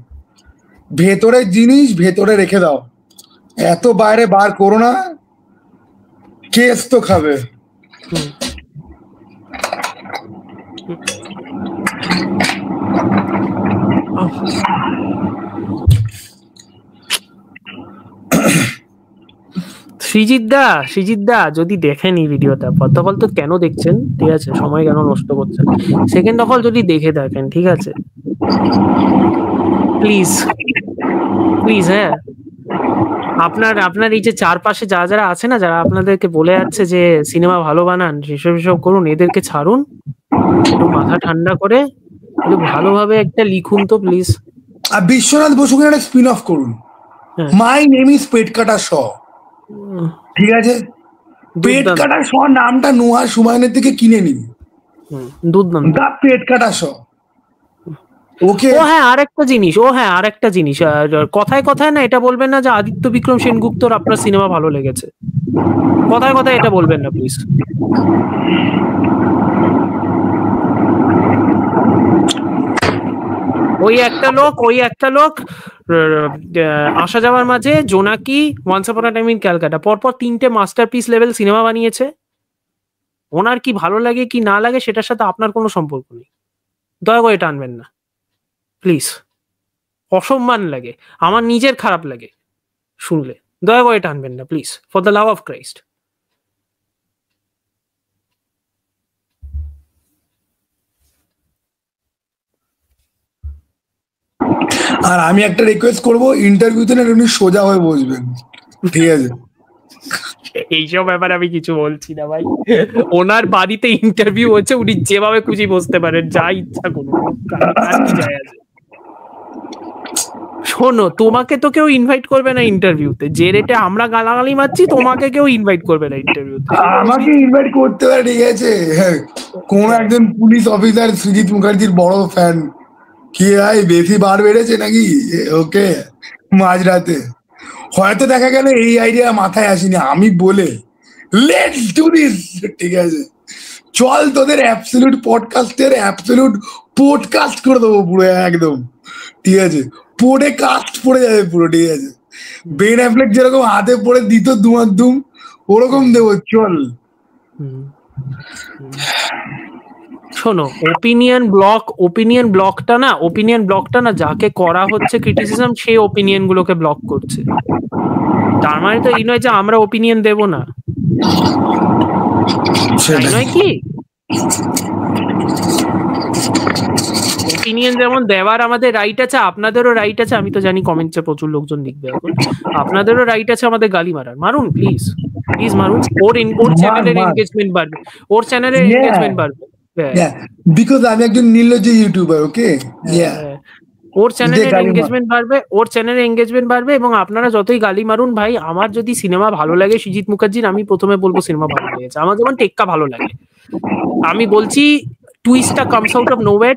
ভেতরের জিনিস ভেতরে রেখে দাও, এত বাইরে বার করো না, কেস তো খাবে। সৃজিত দা যদি দেখেন এই ভিডিওটা, ফার্স্ট অফ অল তো কেন দেখছেন, ঠিক আছে, সময় কেন নষ্ট করছেন, সেকেন্ড অফ অল যদি দেখে থাকেন, ঠিক আছে, প্লিজ প্লিজ, হ্যাঁ, আপনার এই যে চারপাশে যারা যারা আছে না, যারা আপনাদেরকে বলে যাচ্ছে যে সিনেমা ভালো বানান, সেসব করুন, এদেরকে ছাড়ুন, একটু মাথা ঠান্ডা করে একটু ভালোভাবে একটা লিখুন তো প্লিজ। আর বিশ্বনাথ বসুকে একটা স্পিন অফ করুন, মাই নেম ইজ পেট কাটা শ, ঠিক আছে? পেট কাটা শ নামটা নোয়া সুমায়নের থেকে কিনে নিন, দুর্দান্ত পেট কাটা শ। ওকে, ও হ্যাঁ আরেকটা জিনিস, কথায় কথায় না এটা বলবেন না যে আদিত্য বিক্রম সেনগুপ্তর আপনার সিনেমা ভালো লেগেছে, কথায় কথায় এটা বলবেন না প্লিজ। ওই একটা লোক আসা যাওয়ার মাঝে জোনাকি, once upon a time in Calcutta, পরপর 3টে মাস্টারপিস লেভেল সিনেমা বানিয়েছে। ওনার কি ভালো লাগে কি না লাগে সেটার সাথে আপনার কোনো সম্পর্ক নেই, দয়া করে এটা আনবেন না প্লিজ। অসম্মান লাগে, আমার নিজের খারাপ লাগে শুনলে, দয়া করে এটা আনবেন না please, for the love of Christ. আর আমি একটা রিকোয়েস্ট করবো, ইন্টারভিউতে না উনি সোজা হয়ে বসবেন, ঠিক আছে? এইসব ব্যাপারে আমি কিছু বলছি না ভাই, ওনার বাড়িতে ইন্টারভিউ হচ্ছে, উনি যেভাবে খুশি বসতে পারেন, যা ইচ্ছা করুন, কি যায় আছে। শোনো, তোমাকে তো কেউ ইনভাইট করবে না ইন্টারভিউতে, যে রেটে আমরা গালাগালি মারছি তোমাকে কেউ ইনভাইট করবে না ইন্টারভিউতে। আমাকে ইনভাইট করতে পারে, ঠিক আছে? কোন একজন পুলিশ অফিসার সৃজিত মুখার্জির বড় ফ্যান, কি ভাই বেশি বার বেড়েছে নাকি? ওকে, মাঝরাতে হয়তো দেখা গেল এই আইডিয়া মাথায় আসেনি, আমি বলে লেটস ডু দিস, ঠিক আছে? চল তোদের অ্যাবসলিউট পডকাস্টের অ্যাবসলিউট পডকাস্ট করে দেবো পুরো একদম, ঠিক আছে? পড়ে কাস্ট পড়ে যাবে পুরো, ঠিক আছে? বেন অ্যাফ্লেক যেরকম হাতে পড়ে দিত দুম ওরকম দেবো, চল। শোনো, ওপিনিয়ন ব্লকটা না যাকে করা হচ্ছে ক্রিটিসিজম, সেই ওপিনিয়ন গুলোকে ব্লক করছে। তার মানে তো এই নয় যে আমরা ওপিনিয়ন দেব না, তাই নয় কি? ওপিনিয়ন যেমন দেওয়ার আমাদের রাইট আছে, আপনাদেরও রাইট আছে। আমি তো জানি কমেন্টসে প্রচুর লোকজন লিখবে এখন, আপনাদেরও রাইট আছে আমাদের গালি মারার, মারুন প্লিজ মারুন। ওর চ্যানেলের এনগেজমেন্ট বাড়বে, বিকজ আমি একজন নির্লজ্জ ইউটিউবার, ওকে? ওর চ্যানেলের এঙ্গেজমেন্ট বাড়বে এবং আপনারা যতই গালি মারুন ভাই, আমার যদি সিনেমা ভালো লাগে সৃজিত মুখার্জির, আমি প্রথমে বলবো সিনেমা ভালো লেগেছে। আমার যেমন টেক্কা ভালো লাগে, আমি বলছি টুইস্টটা কামস আউট অফ নোওয়্যার,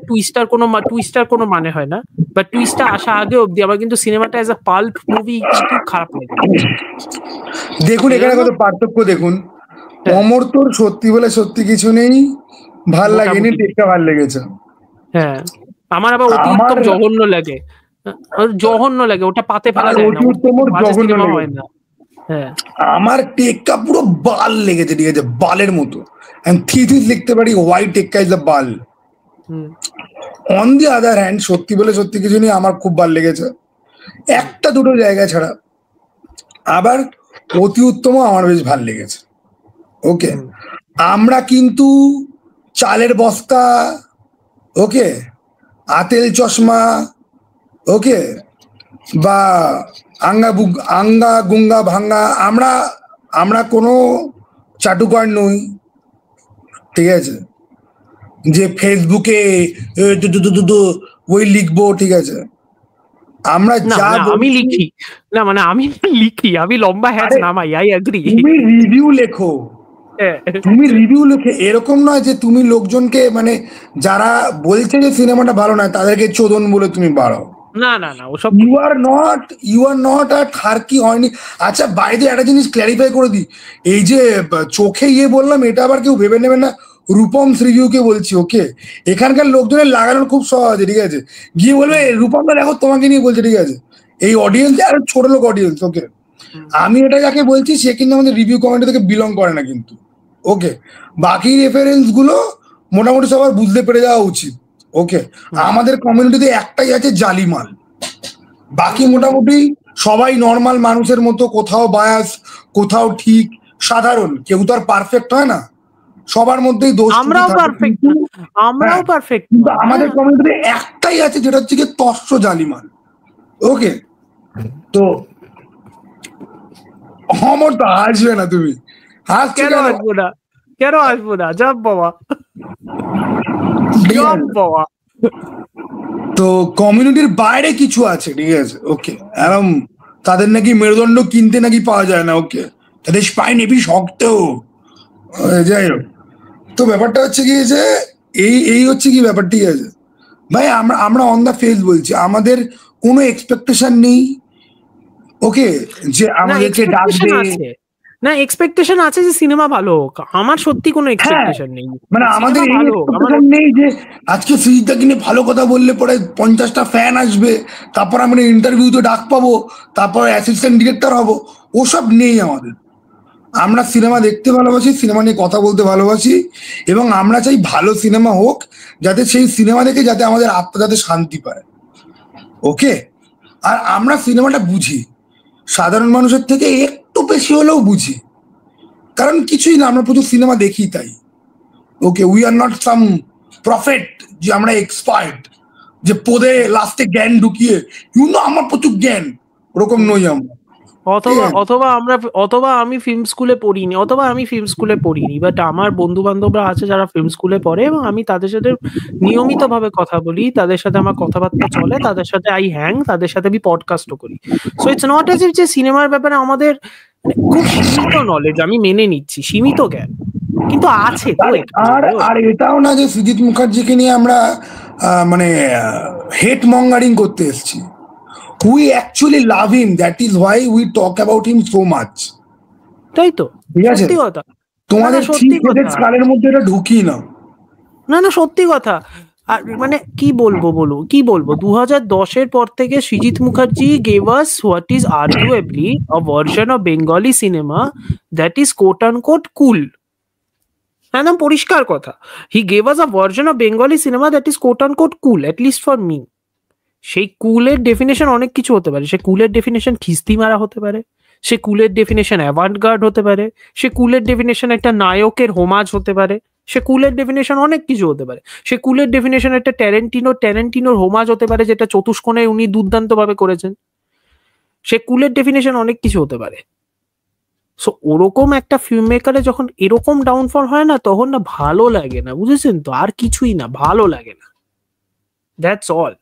টুইস্টার কোনো মানে হয় না, বাট টুইস্টটা আসা আগে অবধি আমার কিন্তু সিনেমাটা অ্যাজ আ পাল্প মুভি কিন্তু খারাপ লাগে। দেখুন এখানে কত পার্থক্য দেখুন, অমর্ত্যর সত্যি বলে সত্যি কিছু নেই, ভাল লাগেনি, টেক্কা ভাল লেগেছে। হ্যাঁ, আমার আবার অতিরিক্ত জঘন্য লাগে, ওটা পাতে ফেলা যায় না, সিনেমা হয় না। হ্যাঁ, আমার টেক্কা পুরো বাল লেগেছে, ঠিক আছে? বালের মতো, থিথিস লিখতে পারি, হোয়াইট টেক্কা ইজ দ্য বাল। অন দি আদার হ্যান্ড, সত্যি বলে সত্যি কিছু নেই আমার খুব ভাল লেগেছে, একটা দুটো জায়গা ছাড়া। আবার অতি উত্তম আমার বেশ ভাল লেগেছে। ওকে, আমরা কিন্তু চালের বস্তা, ওকে, আতেল চশমা, ওকে, বা আঙ্গা গুঙ্গা ভাঙ্গা, আমরা কোনো চাটুকার নই, ঠিক আছে? যে ফেসবুকে ওই লিখবো, ঠিক আছে? আমরা আমি লিখি, আমি লম্বা হ্যাচ নামাই, আই এগ্রি। তুমি রিভিউ লেখে, এরকম নয় যে তুমি লোকজনকে, মানে যারা বলছে যে সিনেমাটা ভালো নয় তাদেরকে চোদন বলে তুমি বাড়াও। না ওসব ইউ আর নট আর খারকি হয়নি। আচ্ছা, বাইরে একটা জিনিস ক্ল্যারিফাই করে দিই, এই যে চোখে বললাম, এটা আবার কেউ ভেবে নেবেন না রূপমস রিভিউকে বলছি, ওকে? এখানকার লোকজনের লাগানোর খুব সহজ, ঠিক আছে? গিয়ে বলবে রূপমদা দেখো তোমাকে নিয়ে বলছে, ঠিক আছে? এই অডিয়েন্স আর ছোট লোক অডিয়েন্স, ওকে? আমি এটা যাকে বলছি সে কিন্তু আমাদের রিভিউ কমেন্ট থেকে বিলং করে না কিন্তু, ওকে? বাকি রেফারেন্স গুলো মোটামুটি সবার বুঝতে পেরে যাওয়া উচিত, ওকে? আমাদের কমিউনিটিতে একটাই আছে জালিমাল, বাকি মোটামুটি সবাই নর্মাল মানুষের মতো, কোথাও বায়াস, কোথাও ঠিক, সাধারণ, কেউ তো আর পারফেক্ট হয় না, সবার মধ্যেই দোষ আমরাও পারফেক্ট না, আমরাও পারফেক্ট কিন্তু আমাদের কমিউনিটিতে একটাই আছে যেটা হচ্ছে কি তস্য জালিমান। ওকে, তো আমার তো আসবে না, তুমি কেন আসবো না, কেন আসবো না, যাব বাবা, যাব বাবা। তো কমিউনিটির বাইরে কিছু আছে, ঠিক আছে, ওকে, এরকম তাদের নাকি মেরুদণ্ড কিনতে নাকি পাওয়া যায় না, ওকে, তাদের স্পাইন হেভি শক্ত, যাই হোক। তো ব্যাপারটা হচ্ছে কি যে এই হচ্ছে কি ব্যাপার, ঠিক আছে ভাই, আমরা অন দা ফেস বলছি, আমাদের কোনো এক্সপেকটেশন নেই, ওকে, যে আমাদেরকে ডাকবে না, এক্সপেকটেশন আছে যে সিনেমা ভালো হোক, আমার সত্যি কোনো এক্সপেকটেশন নেই, মানে আমাদের ভালো হোক, আমার নেই যে আজকে সৃজিতদাকে নিয়ে ভালো কথা বললে পরে 50টা ফ্যান আসবে, তারপর আমরা ইন্টারভিউতে ডাক পাবো, তারপর অ্যাসিস্ট্যান্ট ডিরেক্টর হবো, ওসব নেই আমাদের। আমরা সিনেমা দেখতে ভালোবাসি, সিনেমা নিয়ে কথা বলতে ভালোবাসি, এবং আমরা চাই ভালো সিনেমা হোক, যাতে সেই সিনেমা দেখে যাতে আমাদের আত্মা যাতে শান্তি পায়, ওকে। আর আমরা সিনেমাটা বুঝি, সাধারণ মানুষের থেকে একটু বেশি হলেও বুঝি, কারণ কিছুই না, আমরা প্রচুর সিনেমা দেখি তাই, okay. We are not some prophet যে আমরা এক্সপার্ট, যে পদে লাস্টে জ্ঞান ঢুকিয়ে আমার প্রচুর জ্ঞান, ওরকম নই আমরা। অথবা আমি ফিল্ম স্কুলে পড়িনি, বাট আমার বন্ধু বান্ধবরা আছে যারা ফিল্ম স্কুলে পড়ে, এবং আমি তাদের সাথে নিয়মিত ভাবে কথা বলি, তাদের সাথে আমার কথাবার্তা চলে, তাদের সাথে আই হ্যাং, তাদের সাথে আমি পডকাস্টও করি। So it's not as if যে সিনেমার ব্যাপারে আমাদের খুব সীমিত নলেজ, আমি মেনে নিচ্ছি, সীমিত জ্ঞান কিন্তু আছে। আর এটাও না যে সুজিত মুখার্জিকে নিয়ে আমরা মানে হেট মঙ্গারিং করতে এসেছি। We actually love him, that is why we talk about him so much. তাই তো, সত্যি কথা, তোমাদের সত্যি কথা কালের মধ্যে এটা ঢুকি না, না সত্যি কথা। আর মানে কি বলবো 2010-এর পর থেকে Srijit Mukherjee gave us what is arguably a version of Bengali cinema that is quote unquote cool. একদম পরিষ্কার কথা, he gave us a version of Bengali cinema that is quote unquote cool, at least for me. সেই কুলের definition অনেক কিছু হতে পারে, সে কুলের ডেফিনেশন খিস্তি মারা হতে পারে, সে কুলের ডেফিনেশন অ্যাভান্টগার্ড হতে পারে, সে কুলের ডেফিনেশন একটা নায়কের হোমাজ হতে পারে, সে কুলের ডেফিনেশন অনেক কিছু হতে পারে, সে কুলের ডেফিনেশন একটা ট্যারেন্টিনোর হোমাজ হতে পারে, যেটা চতুষ্কোণে উনি দুর্দান্ত ভাবে করেছেন, সে কুলের ডেফিনেশন অনেক কিছু হতে পারে। সো ওরকম একটা ফিল্ম মেকারে যখন এরকম ডাউনফল হয় না, তখন না ভালো লাগে না, বুঝেছেন তো, আর কিছুই না, ভালো লাগে না, দ্যাটস অল।